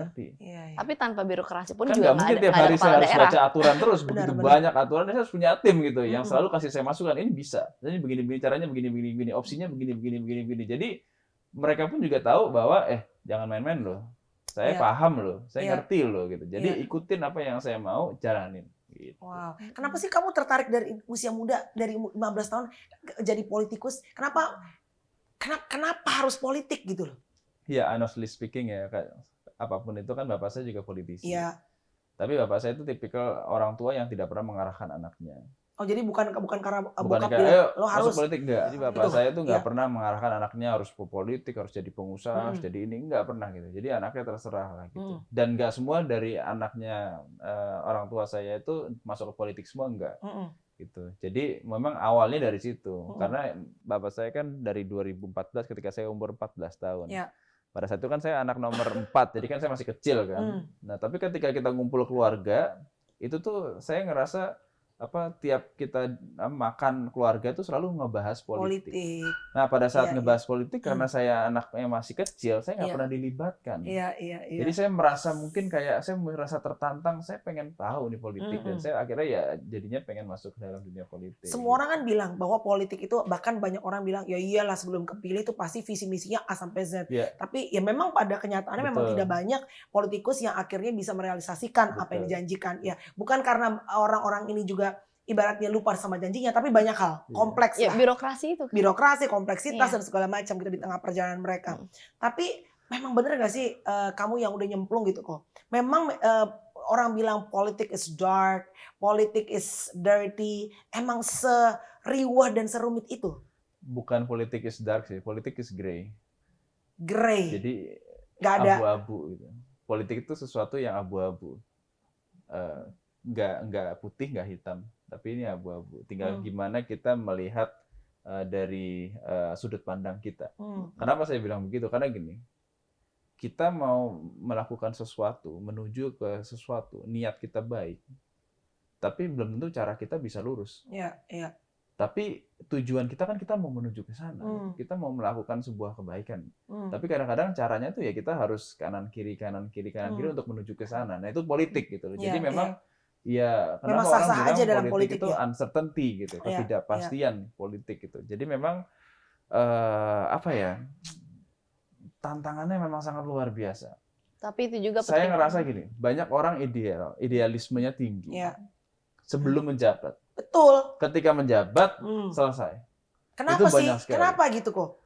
ngerti. Tapi tanpa birokrasi pun kan juga nggak mungkin tiap hari saya harus baca aturan terus, begitu banyak aturan, saya harus punya tim gitu yang selalu kasih saya masukan, ini bisa, ini begini caranya, begini, opsinya begini. Jadi mereka pun juga tahu bahwa jangan main-main loh, saya paham loh, saya ngerti loh gitu. Jadi ikutin apa yang saya mau, jalanin. Gitu. Wow. Kenapa sih kamu tertarik dari usia muda, dari 15 tahun jadi politikus? Kenapa harus politik gitu loh? Ya, honestly speaking ya, apapun itu kan bapak saya juga politisi. Iya. Tapi bapak saya itu tipikal orang tua yang tidak pernah mengarahkan anaknya. Oh, jadi bukan karena bokap bilang lo harus masuk politik, enggak. Jadi bapak saya itu enggak pernah mengarahkan anaknya harus politik, harus jadi pengusaha, harus jadi ini, enggak pernah gitu. Jadi anaknya terserah lah gitu. Dan enggak semua dari anaknya orang tua saya itu masuk ke politik semua, enggak. Gitu. Jadi memang awalnya dari situ. Karena bapak saya kan dari 2014 ketika saya umur 14 tahun. Ya. Pada saat itu kan saya anak nomor 4, jadi kan saya masih kecil kan. Nah, tapi ketika kita ngumpul keluarga, itu tuh saya ngerasa tiap kita makan keluarga itu selalu ngebahas politik. Nah, pada saat ngebahas politik karena saya anaknya masih kecil, saya nggak pernah dilibatkan. Jadi saya merasa mungkin kayak saya merasa tertantang, saya pengen tahu nih politik dan saya akhirnya ya jadinya pengen masuk ke dalam dunia politik. Semua orang kan bilang bahwa politik itu, bahkan banyak orang bilang ya iyalah sebelum kepilih itu pasti visi misinya A sampai Z. Tapi ya memang pada kenyataannya memang tidak banyak politikus yang akhirnya bisa merealisasikan apa yang dijanjikan. Ya, bukan karena orang-orang ini juga ibaratnya lupa sama janjinya, tapi banyak hal kompleks lah. Birokrasi itu. Birokrasi, kompleksitas dan segala macam gitu di tengah perjalanan mereka. Tapi memang bener gak sih kamu yang udah nyemplung gitu kok? Memang orang bilang politik is dark, politik is dirty. Emang seriwah dan serumit itu? Bukan politik is dark sih, politik is gray. Gray. Jadi gak ada abu-abu gitu. Politik itu sesuatu yang abu-abu. Nggak putih, nggak hitam. Tapi ini abu-abu. Tinggal gimana kita melihat dari sudut pandang kita. Kenapa saya bilang begitu? Karena gini, kita mau melakukan sesuatu, menuju ke sesuatu, niat kita baik. Tapi belum tentu cara kita bisa lurus. Iya. Tapi tujuan kita kan kita mau menuju ke sana. Kita mau melakukan sebuah kebaikan. Tapi kadang-kadang caranya tuh ya kita harus kanan kiri untuk menuju ke sana. Nah, itu politik gitu. Jadi memang ya, kenapa orang bilang politik itu uncertainty gitu, ketidakpastian politik gitu. Jadi memang tantangannya memang sangat luar biasa. Tapi itu juga saya ngerasa gini, banyak orang idealismenya tinggi sebelum menjabat. Betul. Ketika menjabat selesai. Kenapa itu sih? Kenapa gitu kok?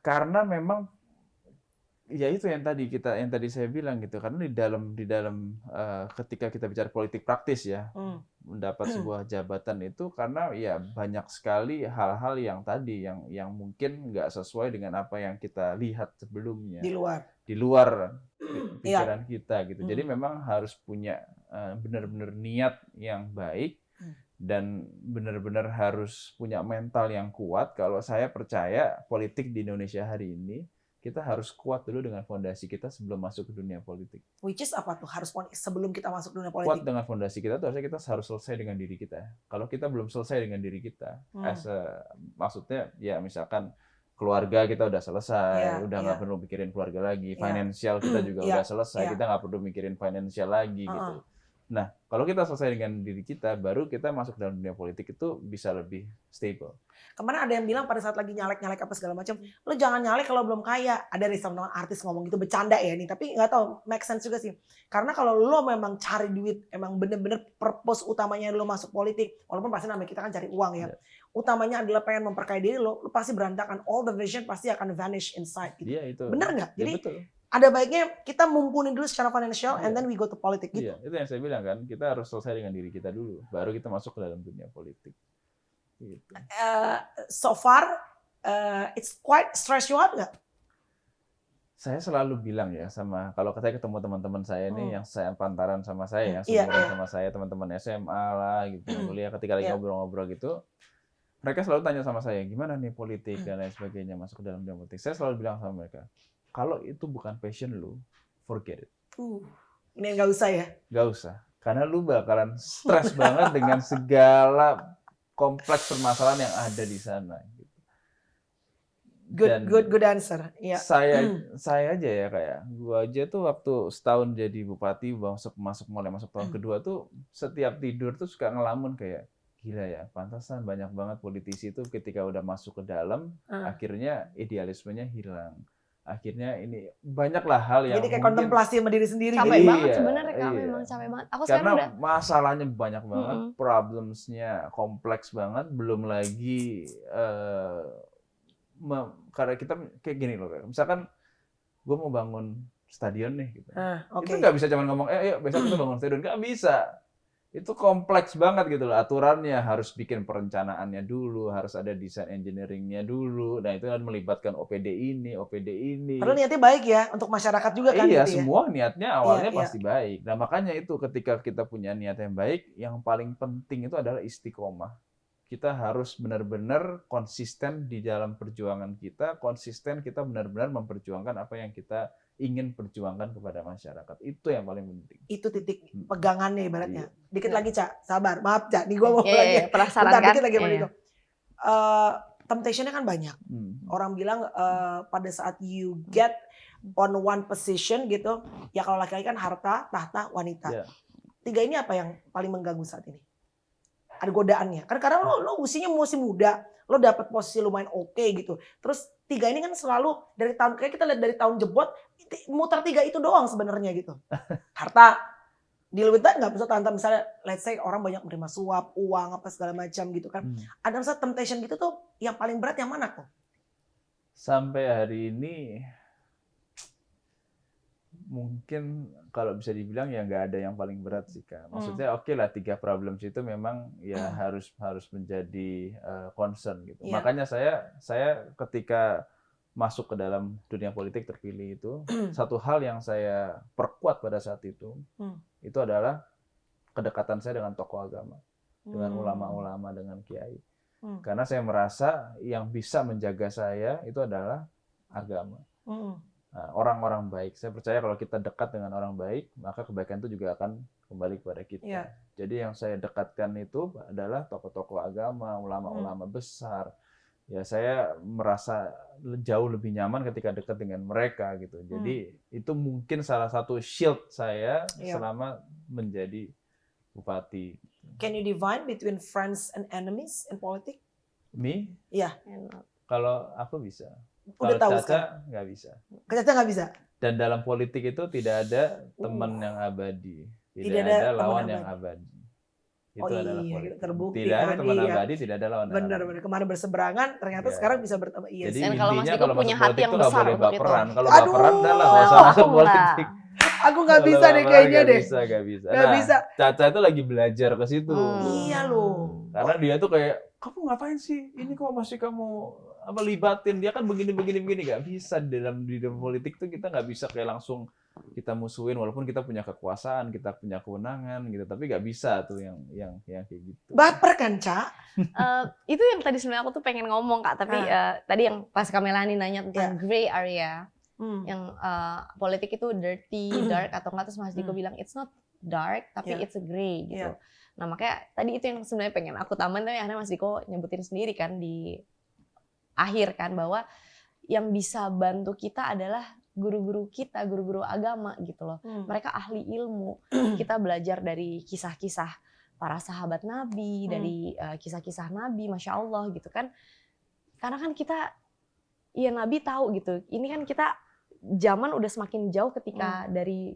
Karena memang ya itu yang tadi saya bilang gitu, karena di dalam ketika kita bicara politik praktis ya, mendapat sebuah jabatan itu karena ya banyak sekali hal-hal yang tadi yang mungkin nggak sesuai dengan apa yang kita lihat sebelumnya di luar pikiran kita gitu. Jadi memang harus punya benar-benar niat yang baik dan benar-benar harus punya mental yang kuat. Kalau saya percaya politik di Indonesia hari ini kita harus kuat dulu dengan fondasi kita sebelum masuk ke dunia politik. Which is apa tuh? Harus sebelum kita masuk ke dunia politik? Kuat dengan fondasi kita tuh harusnya kita harus selesai dengan diri kita. Kalau kita belum selesai dengan diri kita, maksudnya ya misalkan keluarga kita udah selesai, udah nggak perlu mikirin keluarga lagi, finansial kita juga udah selesai, kita nggak perlu mikirin finansial lagi gitu. Nah, kalau kita selesai dengan diri kita, baru kita masuk dalam dunia politik itu bisa lebih stable. Kemarin ada yang bilang pada saat lagi nyalek-nyalek apa segala macam, lo jangan nyalek kalau belum kaya. Ada teman artis ngomong gitu, bercanda ya nih, tapi nggak tahu, make sense juga sih. Karena kalau lo memang cari duit, emang bener-bener purpose utamanya lo masuk politik, walaupun pasti namanya kita kan cari uang ya. Utamanya adalah pengen memperkaya diri lo pasti berantakan. All the vision pasti akan vanish inside gitu. Iya, itu. Bener nggak? Jadi betul. ada baiknya kita mumpuni dulu secara financial and then we go to politik gitu. Iya, itu yang saya bilang kan, kita harus selesai dengan diri kita dulu, baru kita masuk ke dalam dunia politik. Gitu. So far, it's quite stress you out nggak? Saya selalu bilang ya kalau saya ketemu teman-teman saya nih yang saya pantaran sama saya, yang seumuran sama saya, teman-teman SMA lah gitu, kuliah ketika lagi ngobrol-ngobrol gitu, mereka selalu tanya sama saya, gimana nih politik dan lain sebagainya, masuk ke dalam dunia politik. Saya selalu bilang sama mereka, kalau itu bukan passion lu, forget it. Ini nggak usah ya? Nggak usah, karena lu bakalan stres banget dengan segala kompleks permasalahan yang ada di sana. Good answer. Yeah. Saya aja ya gua aja tuh waktu setahun jadi bupati, mulai masuk tahun kedua tuh setiap tidur tuh suka ngelamun kayak gila ya, pantasan banyak banget politisi itu ketika udah masuk ke dalam, akhirnya idealismenya hilang. Akhirnya ini banyaklah hal yang jadi kayak kontemplasi sama diri sendiri. Capek banget sebenarnya Kak, memang capek banget. Aku karena udah masalahnya banyak banget, problemsnya kompleks banget, belum lagi karena kita kayak gini loh, misalkan gue mau bangun stadion nih, gitu. Itu nggak bisa cuma ngomong, yuk besok kita bangun stadion, nggak bisa. Itu kompleks banget gitu loh, aturannya harus bikin perencanaannya dulu, harus ada desain engineeringnya dulu. Nah itu kan melibatkan OPD ini. Padahal niatnya baik ya untuk masyarakat juga kan? Iya, gitu semua niatnya awalnya pasti baik. Nah makanya itu ketika kita punya niat yang baik, yang paling penting itu adalah istiqomah. Kita harus benar-benar konsisten di dalam perjuangan kita, konsisten kita benar-benar memperjuangkan apa yang kita ingin perjuangkan kepada masyarakat. Itu yang paling penting. Itu titik pegangannya ibaratnya. Dikit lagi, Cak. Sabar. Maaf, Cak. Nih gue mau lagi. Penasaran bentar, kan? Dikit lagi itu. Temptation-nya kan banyak. Orang bilang pada saat you get on one position gitu, ya kalau laki-laki kan harta, tahta, wanita. Tiga ini apa yang paling mengganggu saat ini? Ada godaannya. Kan karena lo usianya masih muda, lo dapat posisi lumayan oke gitu. Terus tiga ini kan selalu dari tahun, kayak kita lihat dari tahun jebot, muter tiga itu doang sebenarnya gitu. Harta, deal with that nggak bisa tante, misalnya let's say orang banyak menerima suap, uang apa segala macam gitu kan. Ada misalnya temptation gitu tuh, yang paling berat yang mana tuh? Sampai hari ini mungkin kalau bisa dibilang ya nggak ada yang paling berat sih Kak. Maksudnya oke lah 3 problems itu memang ya harus menjadi concern gitu. Makanya saya ketika masuk ke dalam dunia politik terpilih itu satu hal yang saya perkuat pada saat itu adalah kedekatan saya dengan tokoh agama, dengan ulama-ulama, dengan kiai. Karena saya merasa yang bisa menjaga saya itu adalah agama. Orang-orang baik. Saya percaya kalau kita dekat dengan orang baik, maka kebaikan itu juga akan kembali kepada kita. Jadi yang saya dekatkan itu adalah tokoh-tokoh agama, ulama-ulama besar. Ya saya merasa jauh lebih nyaman ketika dekat dengan mereka gitu. Jadi itu mungkin salah satu shield saya selama menjadi bupati. Can you divide between friends and enemies in politics? Me? Iya. Kalau aku bisa. Udah kalau tahu Caca nggak bisa. Caca nggak bisa. Dan dalam politik itu tidak ada teman yang abadi, tidak ada lawan yang abadi. Itu adalah politik. Terbukti. Tidak ada teman abadi, tidak ada lawan. Benar. Kemarin berseberangan, ternyata sekarang bisa bertemu. Iya. Jadi dan kalau Mas Diko punya hati yang besar besar boleh untuk baperan. itu. Kalau baperan dah lah, nggak usah masuk politik. Aku nggak bisa deh kayaknya deh. Nggak bisa. Caca itu lagi belajar ke situ. Iya loh. Karena dia tuh kayak, kamu ngapain sih? Ini kok masih kamu libatin? Dia kan begini. Nggak bisa di dalam politik tuh kita nggak bisa kayak langsung kita musuhin walaupun kita punya kekuasaan, kita punya kewenangan gitu. Tapi nggak bisa tuh yang kayak gitu. Baper kan, Ca? Itu yang tadi sebenarnya aku tuh pengen ngomong Kak. Tapi tadi yang pas Kamelani nanya tentang gray area. Yang politik itu dirty, dark atau enggak, terus Mas Diko bilang it's not dark tapi it's a gray gitu. Nah makanya tadi itu yang sebenarnya pengen aku tambahin, tapi akhirnya Mas Diko nyebutin sendiri kan di akhir kan bahwa yang bisa bantu kita adalah guru-guru kita, guru-guru agama gitu loh. Mereka ahli ilmu. Kita belajar dari kisah-kisah para sahabat Nabi, dari kisah-kisah Nabi, Masya Allah gitu kan. Karena kan kita, ya Nabi tahu gitu. Ini kan kita zaman udah semakin jauh ketika dari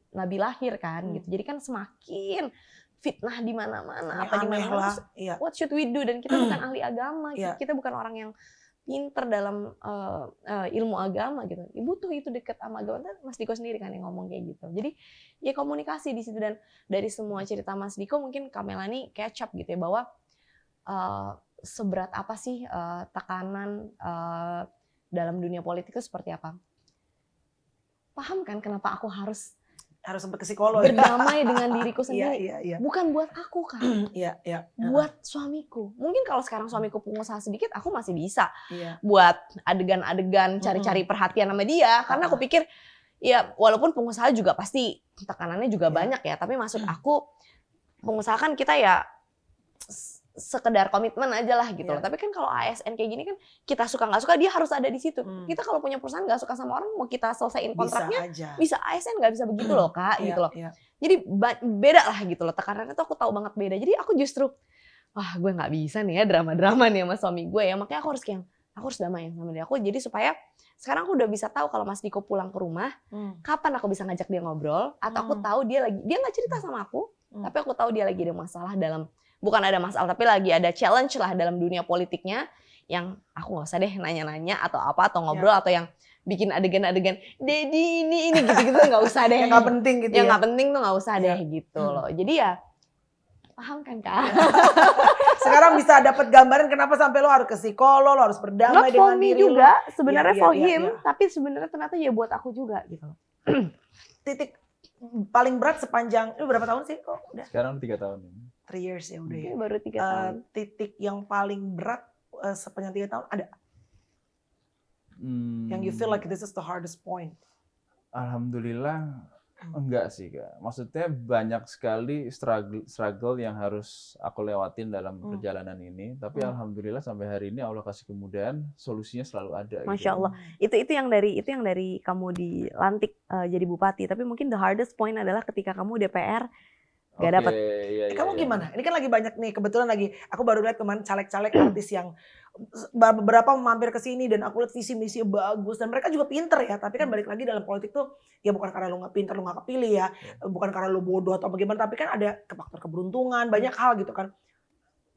Nabi lahir kan gitu. Jadi kan semakin fitnah di mana-mana, apa di mana-mana. What should we do? Dan kita bukan ahli agama, kita bukan orang yang pinter dalam ilmu agama gitu. Butuh itu deket sama agama. Mas Diko sendiri kan yang ngomong kayak gitu. Jadi ya komunikasi di situ. Dan dari semua cerita Mas Diko mungkin Kak Melani catch up gitu ya, bahwa seberat apa sih tekanan dalam dunia politik itu seperti apa? Paham kan kenapa aku harus sampai ke psikolog, berdamai dengan diriku sendiri. Bukan buat aku kan, buat suamiku. Mungkin kalau sekarang suamiku pengusaha sedikit, aku masih bisa buat adegan-adegan cari-cari perhatian sama dia. Karena aku pikir, ya walaupun pengusaha juga pasti tekanannya juga banyak ya. Tapi maksud aku, pengusaha kan kita ya sekedar komitmen aja lah gitu loh. Tapi kan kalau ASN kayak gini kan kita suka nggak suka dia harus ada di situ. Kita kalau punya perusahaan nggak suka sama orang, mau kita selesaiin kontraknya bisa ASN nggak bisa begitu loh Kak gitu loh. Jadi beda lah gitu loh, tekanannya tuh aku tahu banget beda. Jadi aku justru wah gue nggak bisa nih ya drama-drama nih sama suami gue ya, makanya aku harus damai sama dia. Aku jadi supaya sekarang aku udah bisa tahu kalau Mas Diko pulang ke rumah, kapan aku bisa ngajak dia ngobrol, atau aku tahu dia nggak cerita sama aku, tapi aku tahu dia lagi ada masalah bukan ada masalah, tapi lagi ada challenge lah dalam dunia politiknya, yang aku nggak usah deh nanya-nanya atau apa, atau ngobrol, atau yang bikin adegan-adegan, Dedi ini gitu-gitu nggak usah deh. Yang nggak penting gitu yang nggak penting tuh nggak usah deh gitu loh. Jadi ya, paham kan Kak? Sekarang bisa dapat gambaran kenapa sampai lo harus ke psikolog, lo harus berdamai dengan diri lo. Juga, sebenarnya for him, tapi sebenarnya ternyata ya buat aku juga gitu loh. Titik paling berat sepanjang, ini berapa tahun sih kok? Udah. Sekarang 3 tahun ini. 3 years ya udah ya. Baru 3 tahun. Titik yang paling berat sepanjang 3 tahun ada? Yang you feel like this is the hardest point? Alhamdulillah enggak sih Kak. Maksudnya banyak sekali struggle yang harus aku lewatin dalam perjalanan ini. Tapi alhamdulillah sampai hari ini Allah kasih kemudahan, solusinya selalu ada. Masya Allah. Itu yang dari kamu dilantik jadi bupati. Tapi mungkin the hardest point adalah ketika kamu DPR gak dapat. Kamu gimana? Ini kan lagi banyak nih, kebetulan aku baru lihat kemarin caleg-caleg artis yang beberapa mampir ke sini dan aku lihat visi misi bagus dan mereka juga pinter ya. Tapi kan balik lagi dalam politik tuh ya bukan karena lu nggak pinter lu nggak kepilih ya, bukan karena lu bodoh atau bagaimana, tapi kan ada faktor keberuntungan, banyak hal gitu kan.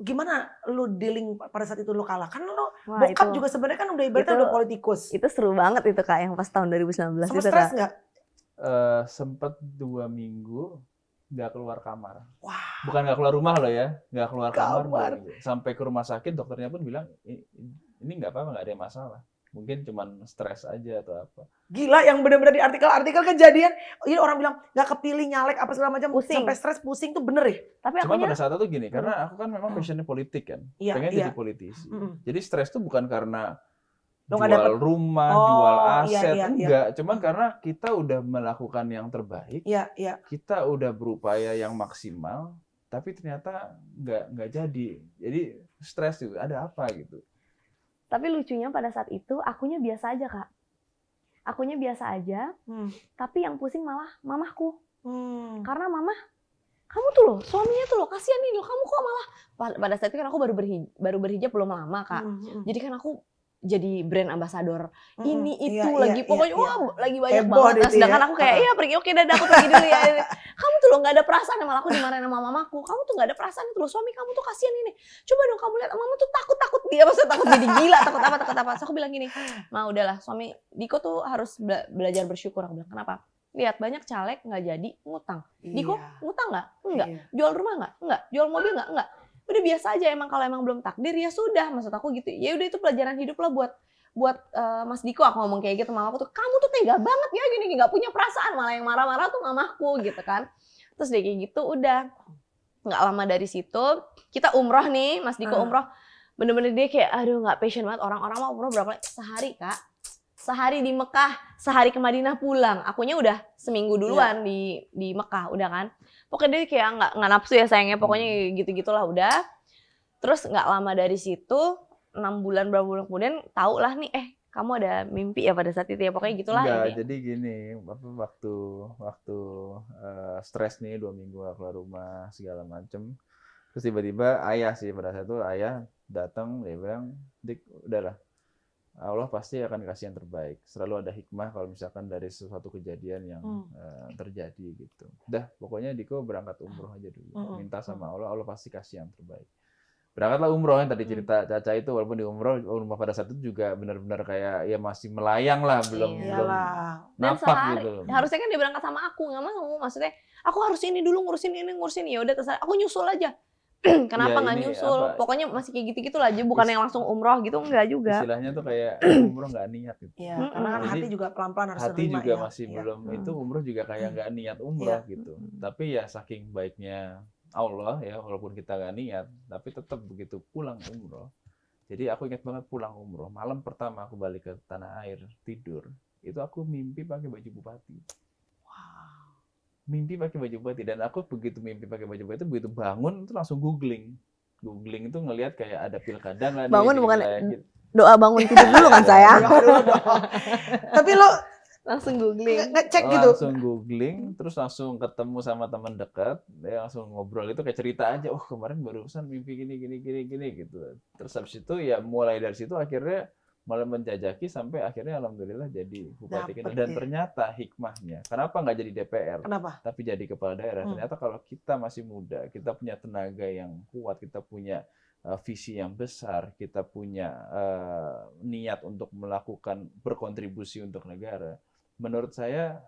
Gimana lu dealing pada saat itu lu kalah? Kan lu bokap juga sebenarnya kan udah ibaratnya udah politikus. Itu seru banget itu Kak yang pas tahun 2019 itu Kak. Stres nggak? Sempet 2 minggu nggak keluar kamar. Wah. Bukan nggak keluar rumah loh ya, nggak keluar kamar. Sampai ke rumah sakit dokternya pun bilang ini nggak apa-apa, nggak ada masalah. Mungkin cuman stres aja atau apa. Gila yang benar-benar di artikel kejadian, ini orang bilang nggak kepilih nyalek apa segala macam, sampai stres pusing tuh bener ya. Tapi cuma pada saat itu gini, karena aku kan memang passionnya politik kan, pengen jadi politisi. Jadi stres tuh bukan karena jual rumah, jual aset, enggak. Cuman karena kita udah melakukan yang terbaik, kita udah berupaya yang maksimal, tapi ternyata nggak jadi. Jadi stres itu ada apa gitu. Tapi lucunya pada saat itu akunya biasa aja Kak. Akunya biasa aja, tapi yang pusing malah mamahku. Karena mamah, kamu tuh loh, suaminya tuh loh, kasihan nih loh, kamu kok malah. Pada saat itu kan aku baru berhijab belum lama Kak. Jadi kan aku jadi brand ambassador ini itu lagi pokoknya lagi banyak banget. Nah, sedangkan aku kayak pergi, oke dadah aku pergi dulu ya. Kamu tuh loh nggak ada perasaan, malah aku dimarahin sama mamaku. Kamu tuh nggak ada perasaan itu loh, suami kamu tuh kasihan ini. Coba dong kamu lihat, mama tuh takut dia, maksudnya takut jadi gila, takut apa. So aku bilang gini, udahlah suami Diko tuh harus belajar bersyukur. Aku bilang kenapa? Lihat banyak caleg nggak jadi ngutang. Diko ngutang nggak? Enggak. Jual rumah nggak? Enggak. Jual mobil nggak? Enggak. Udah biasa aja, emang kalau emang belum takdir ya sudah, maksud aku gitu. Ya udah itu pelajaran hidup lah buat Mas Diko. Aku ngomong kayak gitu, mamaku tuh, kamu tuh tega banget ya gini, nggak punya perasaan, malah yang marah-marah tuh mamaku gitu kan. Terus dia kayak gitu, udah nggak lama dari situ kita umroh nih, Mas Diko umroh, bener-bener dia kayak aduh nggak passion banget. Orang-orang mau umroh berapa sehari Kak, sehari di Mekah, sehari ke Madinah pulang. Akunya udah seminggu duluan di Mekah udah kan. Pokoknya dia kayak nggak nafsu ya sayangnya, pokoknya gitu-gitulah udah. Terus nggak lama dari situ, 6 bulan berapa bulan kemudian tahu lah nih, kamu ada mimpi ya pada saat itu ya, pokoknya gitulah. Enggak, jadi gini, waktu stres nih 2 minggu gak keluar rumah segala macem, terus tiba-tiba ayah sih pada saat itu ayah datang, dia bilang, Dik, udahlah, Allah pasti akan kasih yang terbaik. Selalu ada hikmah kalau misalkan dari sesuatu kejadian yang terjadi gitu. Udah, pokoknya Diko berangkat umroh aja dulu. Minta sama Allah, Allah pasti kasih yang terbaik. Berangkatlah umroh, yang tadi cerita Caca itu, walaupun di umroh pada saat itu juga benar-benar kayak ya masih melayang lah, belum napak gitu. Harusnya kan dia berangkat sama aku, nggak mau. Maksudnya aku harus ini dulu, ngurusin ini, ya udah terserah. Aku nyusul aja. Kenapa nggak nyusul? Pokoknya masih kayak gitu-gitu lah aja, bukan yang langsung umroh gitu, enggak juga. Istilahnya tuh kayak umroh nggak niat gitu. Iya, karena kan hati juga pelan-pelan harus hati terima, juga ya. masih belum, itu umroh juga kayak nggak niat umroh gitu. Tapi ya saking baiknya Allah ya, walaupun kita nggak niat, tapi tetap begitu pulang umroh. Jadi aku ingat banget pulang umroh, malam pertama aku balik ke tanah air, tidur, itu aku mimpi pakai baju bupati. Mimpi pakai baju bupati, dan aku begitu mimpi pakai baju bupati, begitu bangun itu langsung googling itu ngelihat kayak ada pilkada nggak nih. Bangun bukan gitu. Doa bangun tidur dulu kan saya. Tapi lo langsung googling, ngecek gitu. Langsung googling, terus langsung ketemu sama teman dekat, dia langsung ngobrol itu kayak cerita aja, oh kemarin barusan mimpi gini gitu. Terus habis itu ya mulai dari situ akhirnya malah menjajaki sampai akhirnya alhamdulillah jadi bupati kita. Dan ternyata hikmahnya, kenapa nggak jadi DPR? Kenapa? Tapi jadi kepala daerah. Ternyata kalau kita masih muda, kita punya tenaga yang kuat, kita punya visi yang besar, kita punya niat untuk melakukan berkontribusi untuk negara. Menurut saya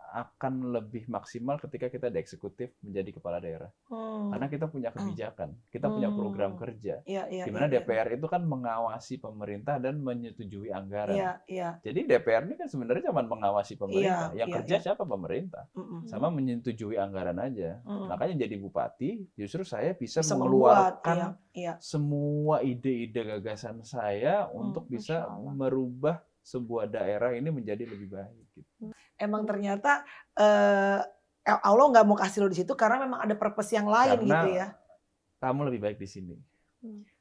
akan lebih maksimal ketika kita di eksekutif menjadi kepala daerah. Karena kita punya kebijakan, kita punya program kerja. Di mana DPR itu kan mengawasi pemerintah dan menyetujui anggaran. Jadi DPR ini kan sebenarnya cuma mengawasi pemerintah. Yang kerja siapa? Pemerintah. Sama menyetujui anggaran aja. Makanya jadi bupati, justru saya bisa mengeluarkan semua ide-ide gagasan saya untuk bisa merubah sebuah daerah ini menjadi lebih baik. Gitu. Emang ternyata Allah nggak mau kasih lo di situ karena memang ada purpose yang lain karena gitu ya. Kamu lebih baik di sini.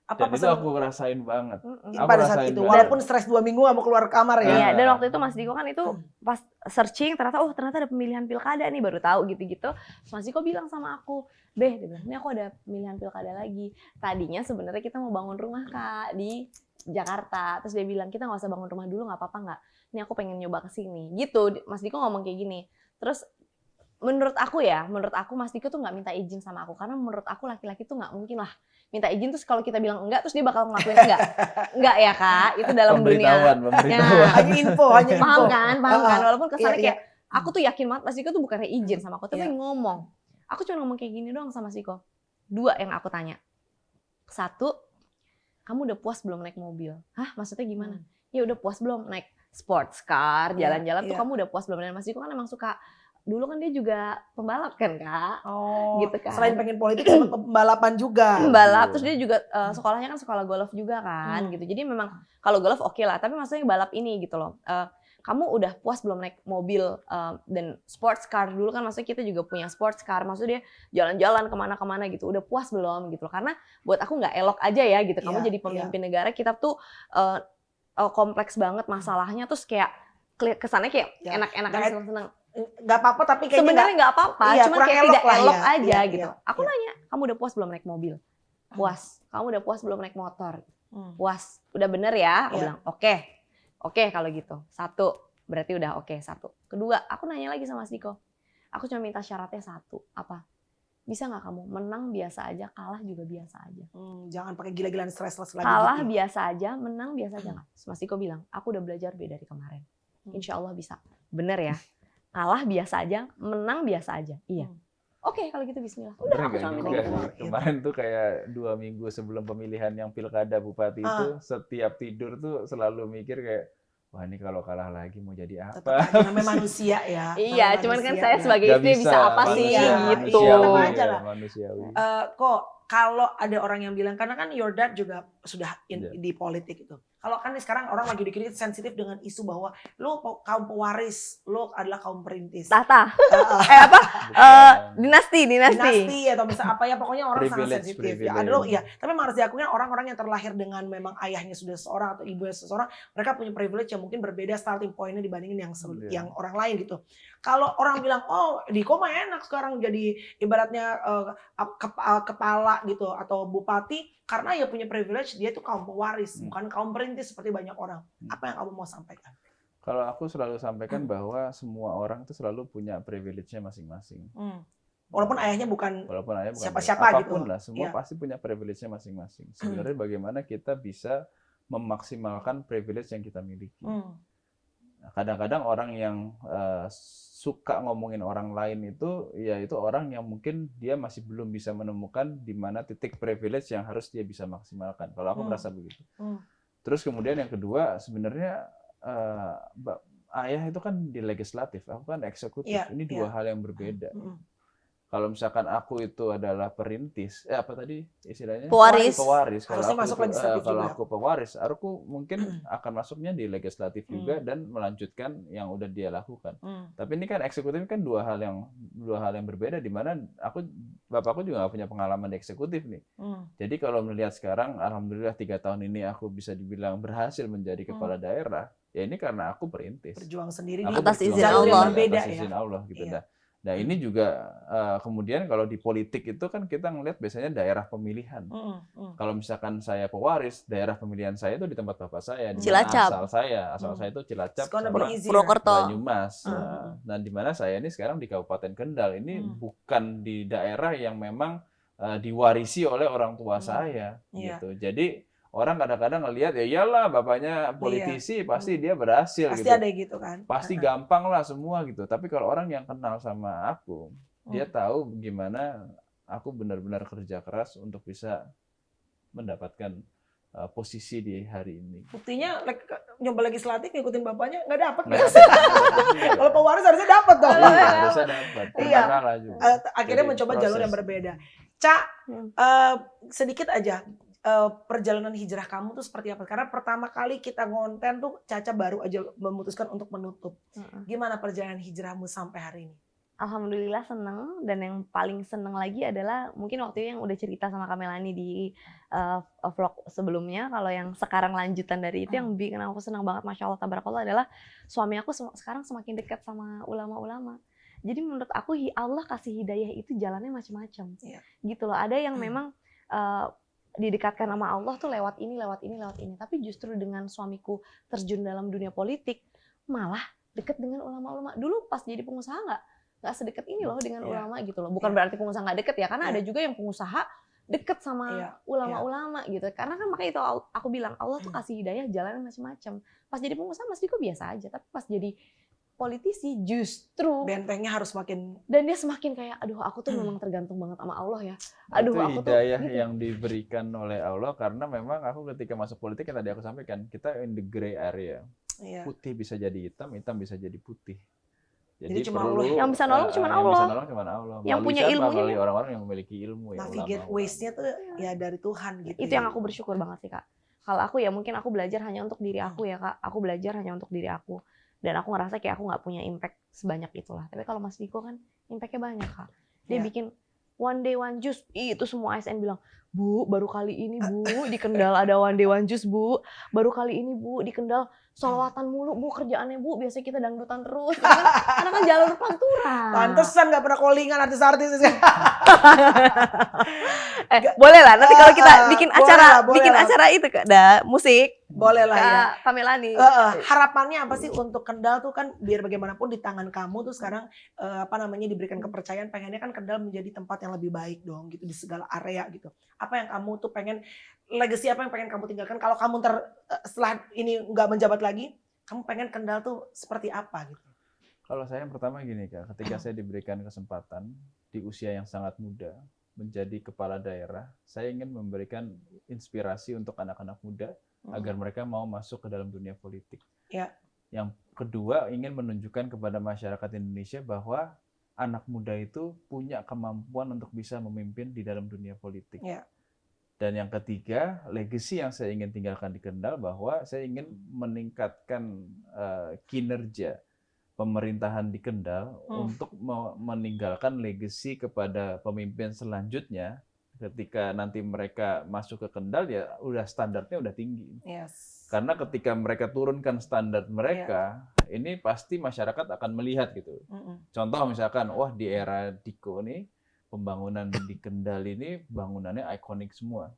Apa dan itu aku ngerasain banget. Pada saat itu, walaupun stres 2 minggu nggak mau keluar kamar ya. Iya, dan waktu itu Mas Diko kan itu pas searching ternyata ada pemilihan pilkada nih, baru tahu gitu-gitu. Mas Diko bilang sama aku, Beh, dia bilang, ini aku ada pemilihan pilkada lagi. Tadinya sebenarnya kita mau bangun rumah Kak di Jakarta. Terus dia bilang, kita nggak usah bangun rumah dulu, nggak apa-apa nggak? Ini aku pengen nyoba kesini. Gitu, Mas Diko ngomong kayak gini. Terus menurut aku Mas Diko tuh nggak minta izin sama aku. Karena menurut aku laki-laki tuh nggak mungkin lah minta izin terus kalau kita bilang enggak terus dia bakal ngelakuin enggak ya Kak, itu dalam dunia hanya info. Paham kan walaupun kesannya kayak aku tuh yakin banget Mas Diko tuh bukannya izin sama aku tapi ngomong. Aku cuma ngomong kayak gini doang sama Mas Diko. 2 yang aku tanya. 1, kamu udah puas belum naik mobil? Hah, maksudnya gimana? Ya udah puas belum naik sports car, jalan-jalan tuh kamu udah puas belum? Dan Mas Diko kan emang suka, dulu kan dia juga pembalap kan Kak, gitu kan. Selain pengen politik, sama pembalapan juga. Pembalap, terus dia juga sekolahnya kan sekolah golf juga kan, gitu. Jadi memang kalau golf oke lah, tapi maksudnya balap ini gitu loh. Kamu udah puas belum naik mobil dan sports car? Dulu kan maksudnya kita juga punya sports car, maksudnya dia jalan-jalan kemana-kemana gitu. Udah puas belum gitu loh? Karena buat aku nggak elok aja ya gitu. Kamu jadi pemimpin negara, kita tuh kompleks banget masalahnya, terus kayak kesannya kayak enak-enakan seneng-seneng. Nggak apa-apa tapi kayaknya sebenarnya nggak apa-apa, cuma kayak tidak elok aja gitu. Aku nanya, kamu udah puas belum naik mobil? Puas. Kamu udah puas belum naik motor? Puas. Udah bener ya? Aku bilang oke kalau gitu. 1, berarti udah oke 1. 2, aku nanya lagi sama Mas Diko. Aku cuma minta syaratnya 1, apa? Bisa nggak kamu menang biasa aja, kalah juga biasa aja? Jangan pakai gila-gilaan stres lagi. Kalah gitu. Biasa aja, menang biasa aja nggak? Mas Diko bilang, aku udah belajar beda dari kemarin. Insya Allah bisa. Bener ya? Kalah biasa aja, menang biasa aja. Iya. Oke, kalau gitu bismillah. Udah, aku cuma minta gitu. Kemarin tuh kayak 2 minggu sebelum pemilihan yang pilkada bupati itu, setiap tidur tuh selalu mikir kayak, wah ini kalau kalah lagi mau jadi apa? Namanya manusia ya. Iya, cuman kan saya sebagai istri bisa apa sih gitu. Manusiawi. Kok kalau ada orang yang bilang, karena kan your dad juga sudah di politik itu. Kalau kan sekarang orang lagi dikit sensitif dengan isu bahwa lu kaum pewaris, lu adalah kaum perintis. Tahta. Dinasti atau misalnya apa ya, pokoknya orang sangat sensitif. Ya, tapi memang harus diakui orang-orang yang terlahir dengan memang ayahnya sudah seorang atau ibunya seseorang, mereka punya privilege yang mungkin berbeda starting point-nya dibandingin yang orang lain gitu. Kalau orang bilang, "Oh, Diko mah enak sekarang jadi ibaratnya kepala gitu atau bupati karena ya punya privilege, dia tuh kaum pewaris, bukan kaum perintis seperti banyak orang." Apa yang kamu mau sampaikan? Kalau aku selalu sampaikan bahwa semua orang itu selalu punya privilege-nya masing-masing. Walaupun ayahnya bukan siapa-siapa gitu. Apapun lah, semua pasti punya privilege-nya masing-masing. Sebenarnya bagaimana kita bisa memaksimalkan privilege yang kita miliki. Kadang-kadang orang yang suka ngomongin orang lain itu, ya itu orang yang mungkin dia masih belum bisa menemukan di mana titik privilege yang harus dia bisa maksimalkan. Kalau aku merasa begitu. Terus kemudian yang kedua, sebenarnya ayah itu kan di legislatif, aku kan eksekutif. Ini dua hal yang berbeda. Kalau misalkan aku itu adalah perintis, apa tadi istilahnya? Pewaris. Kalau aku pewaris, aku mungkin akan masuknya di legislatif juga dan melanjutkan yang udah dia lakukan. Tapi ini kan eksekutif kan dua hal yang berbeda, di mana bapakku juga nggak punya pengalaman di eksekutif nih. Jadi kalau melihat sekarang, alhamdulillah 3 tahun ini aku bisa dibilang berhasil menjadi kepala daerah. Ya ini karena aku perintis. Berjuang sendiri atas izin Allah. Berbeda, atas izin Allah gitu. Nah ini juga kemudian kalau di politik itu kan kita ngelihat biasanya daerah pemilihan. Kalau misalkan saya pewaris, daerah pemilihan saya itu di tempat bapak saya, di Cilacap. asal saya itu Cilacap, Purwokerto, Banyumas. Nah di mana saya ini sekarang di Kabupaten Kendal. Ini bukan di daerah yang memang diwarisi oleh orang tua saya, gitu. Jadi orang kadang-kadang ngelihat ya iyalah bapaknya politisi pasti dia berhasil pasti gitu. Ada gitu kan. Pasti gampang lah semua gitu. Tapi kalau orang yang kenal sama aku, dia tahu gimana aku benar-benar kerja keras untuk bisa mendapatkan posisi di hari ini. Buktinya nyoba legislatif ngikutin bapaknya nggak dapat. Kalau pewaris harusnya dapat dong. Harusnya dapat. Akhirnya mencoba jalur yang berbeda. Cak, sedikit aja. Perjalanan hijrah kamu tuh seperti apa? Karena pertama kali kita ngonten tuh Caca baru aja memutuskan untuk menutup. Gimana perjalanan hijrahmu sampai hari ini? Alhamdulillah seneng, dan yang paling seneng lagi adalah mungkin waktu itu yang udah cerita sama Kamelani di vlog sebelumnya. Kalau yang sekarang lanjutan dari itu yang bikin aku senang banget, Masya Allah tabarakallah, adalah suami aku sekarang semakin dekat sama ulama-ulama. Jadi menurut aku Allah kasih hidayah itu jalannya macam-macam. Gitu loh. Ada yang memang didekatkan sama Allah tuh lewat ini. Tapi justru dengan suamiku terjun dalam dunia politik, malah deket dengan ulama-ulama. Dulu pas jadi pengusaha nggak sedekat ini loh dengan ulama gitu loh. Bukan berarti pengusaha nggak deket ya, karena ada juga yang pengusaha deket sama ulama-ulama gitu. Karena kan makanya itu aku bilang Allah tuh kasih hidayah jalan macam-macam. Pas jadi pengusaha Mas Diko biasa aja, tapi pas jadi politisi justru bentengnya harus makin, dan dia semakin kayak aduh aku tuh memang tergantung banget sama Allah ya. Aduh itu aku hidayah tuh yang diberikan oleh Allah, karena memang aku ketika masuk politik yang tadi aku sampaikan, kita in the gray area. Putih bisa jadi hitam, hitam bisa jadi putih. Jadi cuma perlu, Allah yang bisa nolong cuma Allah. Yang bisa nolong cuma Allah. Yang punya ilmunya, melalui orang-orang yang memiliki ilmu ya. Navigate ways-nya tuh ya dari Tuhan gitu. Itu yang aku bersyukur banget sih Kak. Kalau aku ya mungkin aku belajar hanya untuk diri aku ya Kak. Aku belajar hanya untuk diri aku. Dan aku ngerasa kayak aku nggak punya impact sebanyak itulah. Tapi kalau Mas Diko kan impactnya banyak Kak. Dia bikin one day one juice. Itu semua ASN bilang, Bu, baru kali ini Bu di Kendal ada one day one juice Bu. Baru kali ini Bu di Kendal sholawatan mulu Bu kerjaannya Bu. Biasanya kita dangdutan terus. Karena kan jalur pantura. Pantesan nggak pernah callingan artis-artis. Boleh lah. Nanti kalau kita bikin acara itu Kak, musik. Boleh lah ya. Kamelani. Harapannya apa sih untuk Kendal tuh kan biar bagaimanapun di tangan kamu tuh sekarang diberikan kepercayaan, pengennya kan Kendal menjadi tempat yang lebih baik dong gitu di segala area gitu. Apa yang kamu tuh pengen, legacy apa yang pengen kamu tinggalkan kalau kamu setelah ini nggak menjabat lagi, kamu pengen Kendal tuh seperti apa gitu? Kalau saya yang pertama gini Kak, ketika saya diberikan kesempatan di usia yang sangat muda menjadi kepala daerah, saya ingin memberikan inspirasi untuk anak-anak muda agar mereka mau masuk ke dalam dunia politik. Yang kedua, ingin menunjukkan kepada masyarakat Indonesia bahwa anak muda itu punya kemampuan untuk bisa memimpin di dalam dunia politik. Dan yang ketiga, legacy yang saya ingin tinggalkan di Kendal bahwa saya ingin meningkatkan kinerja pemerintahan di Kendal untuk meninggalkan legacy kepada pemimpin selanjutnya. Ketika nanti mereka masuk ke Kendal ya udah standarnya udah tinggi. Yes. Karena ketika mereka turunkan standar mereka, ini pasti masyarakat akan melihat gitu. Contoh misalkan, wah di era Diko nih pembangunan di Kendal ini bangunannya ikonik semua.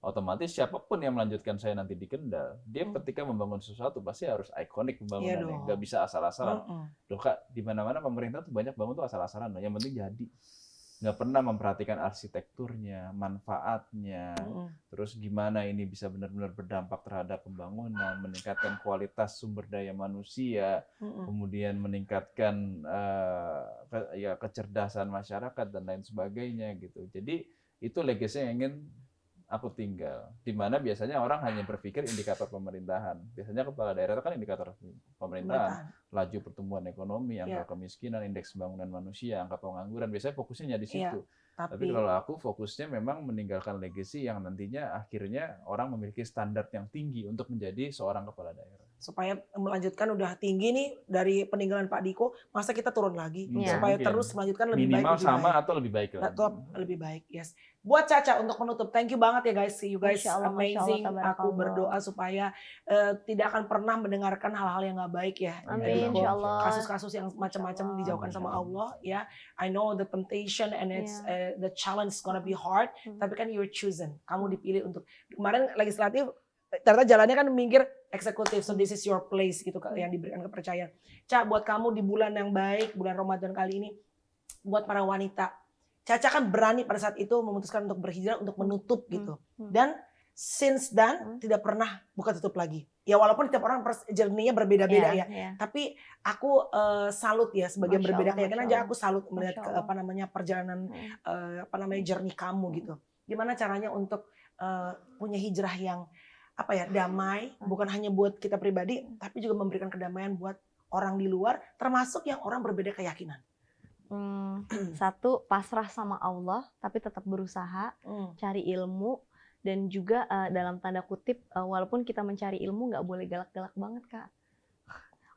Otomatis siapapun yang melanjutkan saya nanti di Kendal, dia ketika membangun sesuatu pasti harus ikonik pembangunannya, nggak bisa asal-asalan. Loh Kak, di mana-mana pemerintah tuh banyak bangun tuh asal-asalan, yang penting jadi. Nggak pernah memperhatikan arsitekturnya, manfaatnya, terus gimana ini bisa benar-benar berdampak terhadap pembangunan, meningkatkan kualitas sumber daya manusia, kemudian meningkatkan kecerdasan masyarakat dan lain sebagainya gitu. Jadi itu legacy yang ingin aku tinggal. Di mana biasanya orang hanya berpikir indikator pemerintahan. Biasanya kepala daerah itu kan indikator pemerintahan. Laju pertumbuhan ekonomi, angka kemiskinan, indeks pembangunan manusia, angka pengangguran. Biasanya fokusnya di situ. Tapi kalau aku fokusnya memang meninggalkan legacy yang nantinya akhirnya orang memiliki standar yang tinggi untuk menjadi seorang kepala daerah. Supaya melanjutkan udah tinggi nih dari peninggalan Pak Diko, masa kita turun lagi? Supaya mungkin. Terus melanjutkan lebih minimal baik. Minimal sama atau lebih baik. Atau lebih baik, yes. Buat Caca untuk menutup, thank you banget ya guys. You guys Allah, amazing. Allah, aku berdoa supaya tidak akan pernah mendengarkan hal-hal yang nggak baik ya. Amin, insyaAllah. Kasus-kasus yang macam-macam dijauhkan sama Allah ya. I know the temptation and it's the challenge is gonna be hard. Tapi kan you're chosen. Kamu dipilih untuk kemarin legislatif. Ternyata jalannya kan minggir eksekutif, so this is your place gitu yang diberikan kepercayaan. Ca, buat kamu di bulan yang baik, bulan Ramadan kali ini, buat para wanita, Caca kan berani pada saat itu memutuskan untuk berhijrah, untuk menutup gitu. Dan since then tidak pernah buka tutup lagi. Ya walaupun tiap orang journey-nya berbeda-beda ya. Tapi aku salut ya sebagai berbeda keyakinan aja aku salut melihat perjalanan journey kamu gitu. Gimana caranya untuk punya hijrah yang damai, bukan hanya buat kita pribadi, tapi juga memberikan kedamaian buat orang di luar, termasuk yang orang berbeda keyakinan. Satu, pasrah sama Allah, tapi tetap berusaha, cari ilmu, dan juga dalam tanda kutip, walaupun kita mencari ilmu, nggak boleh galak-galak banget, Kak.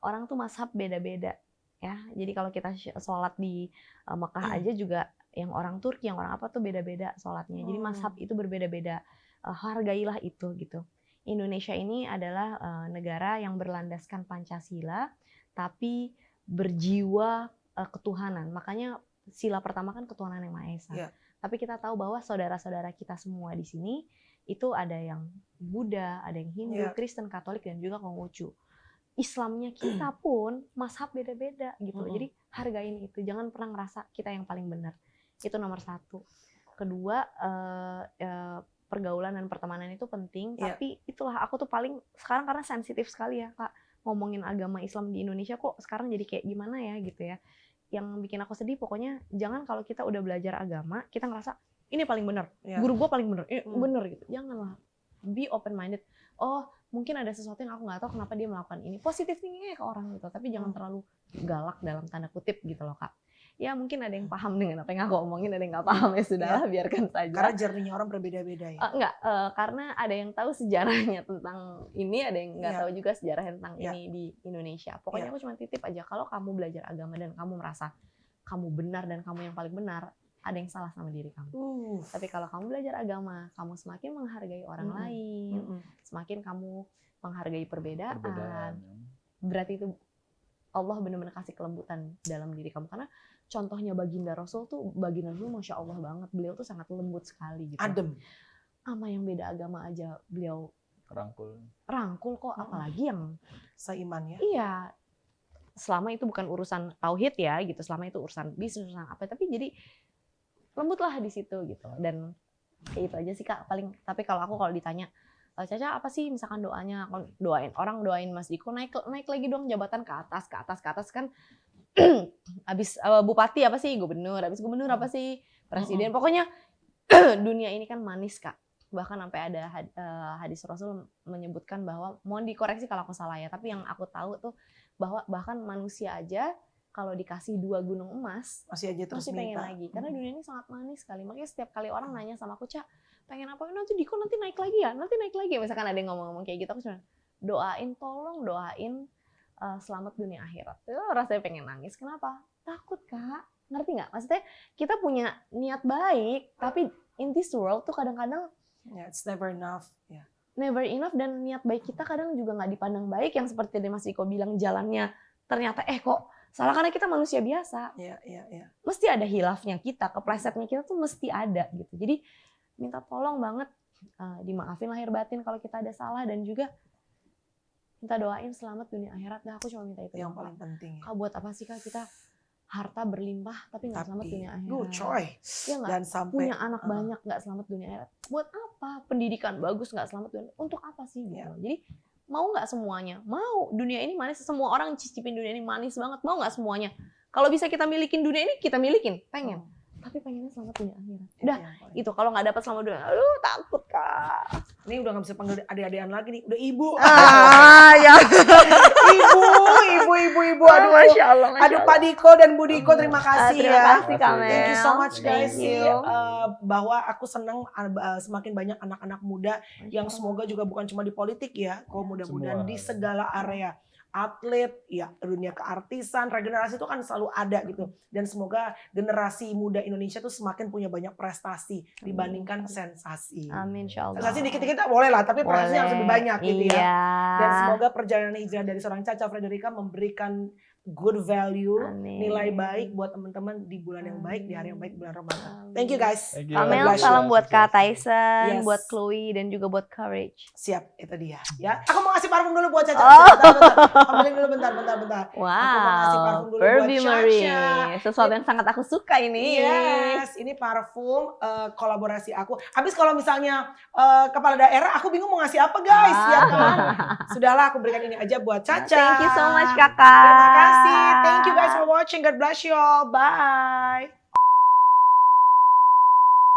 Orang tuh mazhab beda-beda, ya. Jadi kalau kita sholat di Mekah aja juga, yang orang Turki, yang orang apa tuh beda-beda sholatnya. Jadi mazhab itu berbeda-beda. Hargailah itu gitu. Indonesia ini adalah negara yang berlandaskan Pancasila, tapi berjiwa ketuhanan. Makanya sila pertama kan ketuhanan yang Maha Esa. Tapi kita tahu bahwa saudara-saudara kita semua di sini itu ada yang Buddha, ada yang Hindu, Kristen, Katolik, dan juga Konghucu. Islamnya kita pun mazhab beda-beda gitu. Jadi hargain itu. Jangan pernah ngerasa kita yang paling benar. Itu nomor satu. Kedua, pergaulan dan pertemanan itu penting, tapi itulah aku tuh paling sekarang karena sensitif sekali ya Kak, ngomongin agama Islam di Indonesia kok sekarang jadi kayak gimana ya gitu ya. Yang bikin aku sedih pokoknya jangan kalau kita udah belajar agama, kita ngerasa ini paling benar, guru gua paling benar, benar gitu. Janganlah, be open minded. Oh mungkin ada sesuatu yang aku nggak tahu kenapa dia melakukan ini. Positif thinkingnya ke orang gitu, tapi jangan terlalu galak dalam tanda kutip gitu loh Kak. Ya mungkin ada yang paham dengan apa yang aku omongin, ada yang nggak paham ya sudahlah biarkan saja. Karena journey-nya orang berbeda-beda ya. Karena ada yang tahu sejarahnya tentang ini, ada yang nggak tahu juga sejarahnya tentang ini di Indonesia. Pokoknya aku cuma titip aja, kalau kamu belajar agama dan kamu merasa kamu benar dan kamu yang paling benar, ada yang salah sama diri kamu. Tapi kalau kamu belajar agama, kamu semakin menghargai orang lain, semakin kamu menghargai perbedaan. Berarti itu Allah benar-benar kasih kelembutan dalam diri kamu. Karena contohnya baginda Rasul tuh, baginda Rasul Masya Allah banget. Beliau tuh sangat lembut sekali gitu. Adem. Sama yang beda agama aja beliau rangkul kok, apalagi yang seiman ya. Iya. Selama itu bukan urusan tauhid ya gitu, selama itu urusan bisnis, urusan apa, tapi jadi lembutlah di situ gitu. Dan kayak itu aja sih Kak paling. Tapi kalau ditanya, Caca apa sih misalkan doanya, doain Mas Diko naik lagi dong jabatan ke atas kan. Abis bupati apa sih, gubernur, abis gubernur apa sih, presiden. Pokoknya dunia ini kan manis Kak. Bahkan sampai ada hadis Rasul menyebutkan bahwa, mohon dikoreksi kalau aku salah ya, tapi yang aku tahu tuh bahwa bahkan manusia aja kalau dikasih 2 gunung emas masih aja terus pengen minta lagi. Karena dunia ini sangat manis sekali. Makanya setiap kali orang nanya sama aku, Cak, pengen apa, nanti Diko nanti naik lagi ya, nanti naik lagi. Misalkan ada yang ngomong-ngomong kayak gitu, aku cuma tolong doain selamat dunia akhirat. Itu rasanya pengen nangis. Kenapa? Takut, Kak. Ngerti nggak? Maksudnya kita punya niat baik, tapi in this world tuh kadang-kadang it's never enough. Never enough, dan niat baik kita kadang juga nggak dipandang baik, yang seperti tadi Mas Diko bilang, jalannya ternyata kok salah karena kita manusia biasa. Mesti ada hilafnya kita, keplesetnya kita tuh mesti ada gitu. Jadi minta tolong banget dimaafin lahir batin kalau kita ada salah, dan juga minta doain selamat dunia akhirat. Nah, aku cuma minta itu yang paling penting. Kak, buat apa sih Kak kita harta berlimpah tapi nggak selamat dunia akhirat? Good coy. Ya nggak? Dan sampai punya anak banyak nggak selamat dunia akhirat. Buat apa? Pendidikan bagus nggak selamat dunia. Untuk apa sih? Gitu. Jadi mau nggak semuanya? Mau dunia ini manis. Semua orang cicipin dunia ini manis banget. Mau nggak semuanya? Kalau bisa kita milikin dunia ini, kita milikin. Pengen. Tapi pengennya selamat dunia akhirat. Udah, itu kalau nggak dapat selamat dunia, aduh takut Kak. Ini udah nggak bisa panggil adik-adikan lagi nih, udah ibu. Ya. ibu. Aduh, Masya Allah. Aduh, Pak Diko dan Bu Diko, terima kasih terima ya. kasih, Kak Mel. Thank you so much guys. Thank you. Bahwa aku senang semakin banyak anak-anak muda yang semoga juga bukan cuma di politik ya, kok mudah-mudahan di segala area. Atlet, ya dunia keartisan, regenerasi itu kan selalu ada gitu. Dan semoga generasi muda Indonesia tuh semakin punya banyak prestasi dibandingkan sensasi. Amin, insya Allah. Sensasi dikit-dikit boleh lah, tapi prestasinya harus lebih banyak gitu ya. Iya. Dan semoga perjalanan hijrah dari seorang Cha-Cha Frederica memberikan good value, nilai baik buat teman-teman di bulan yang baik, di hari yang baik, bulan Ramadan. Thank you guys. Amel, salam buat Kak Tyson, buat Chloe, dan juga buat Courage. Siap, itu dia. Ya, aku mau ngasih parfum dulu buat Cha-Cha. Ambilin dulu bentar. Wow, aku mau ngasih parfum dulu buat Cha-Cha. Sesuatu yang sangat aku suka ini. Yes, ini parfum kolaborasi aku. Habis kalau misalnya kepala daerah, aku bingung mau ngasih apa guys, ya kan? Sudahlah, aku berikan ini aja buat Cha-Cha. Thank you so much Kakak. Terima kasih. Thank you guys for watching. God bless you all. Bye.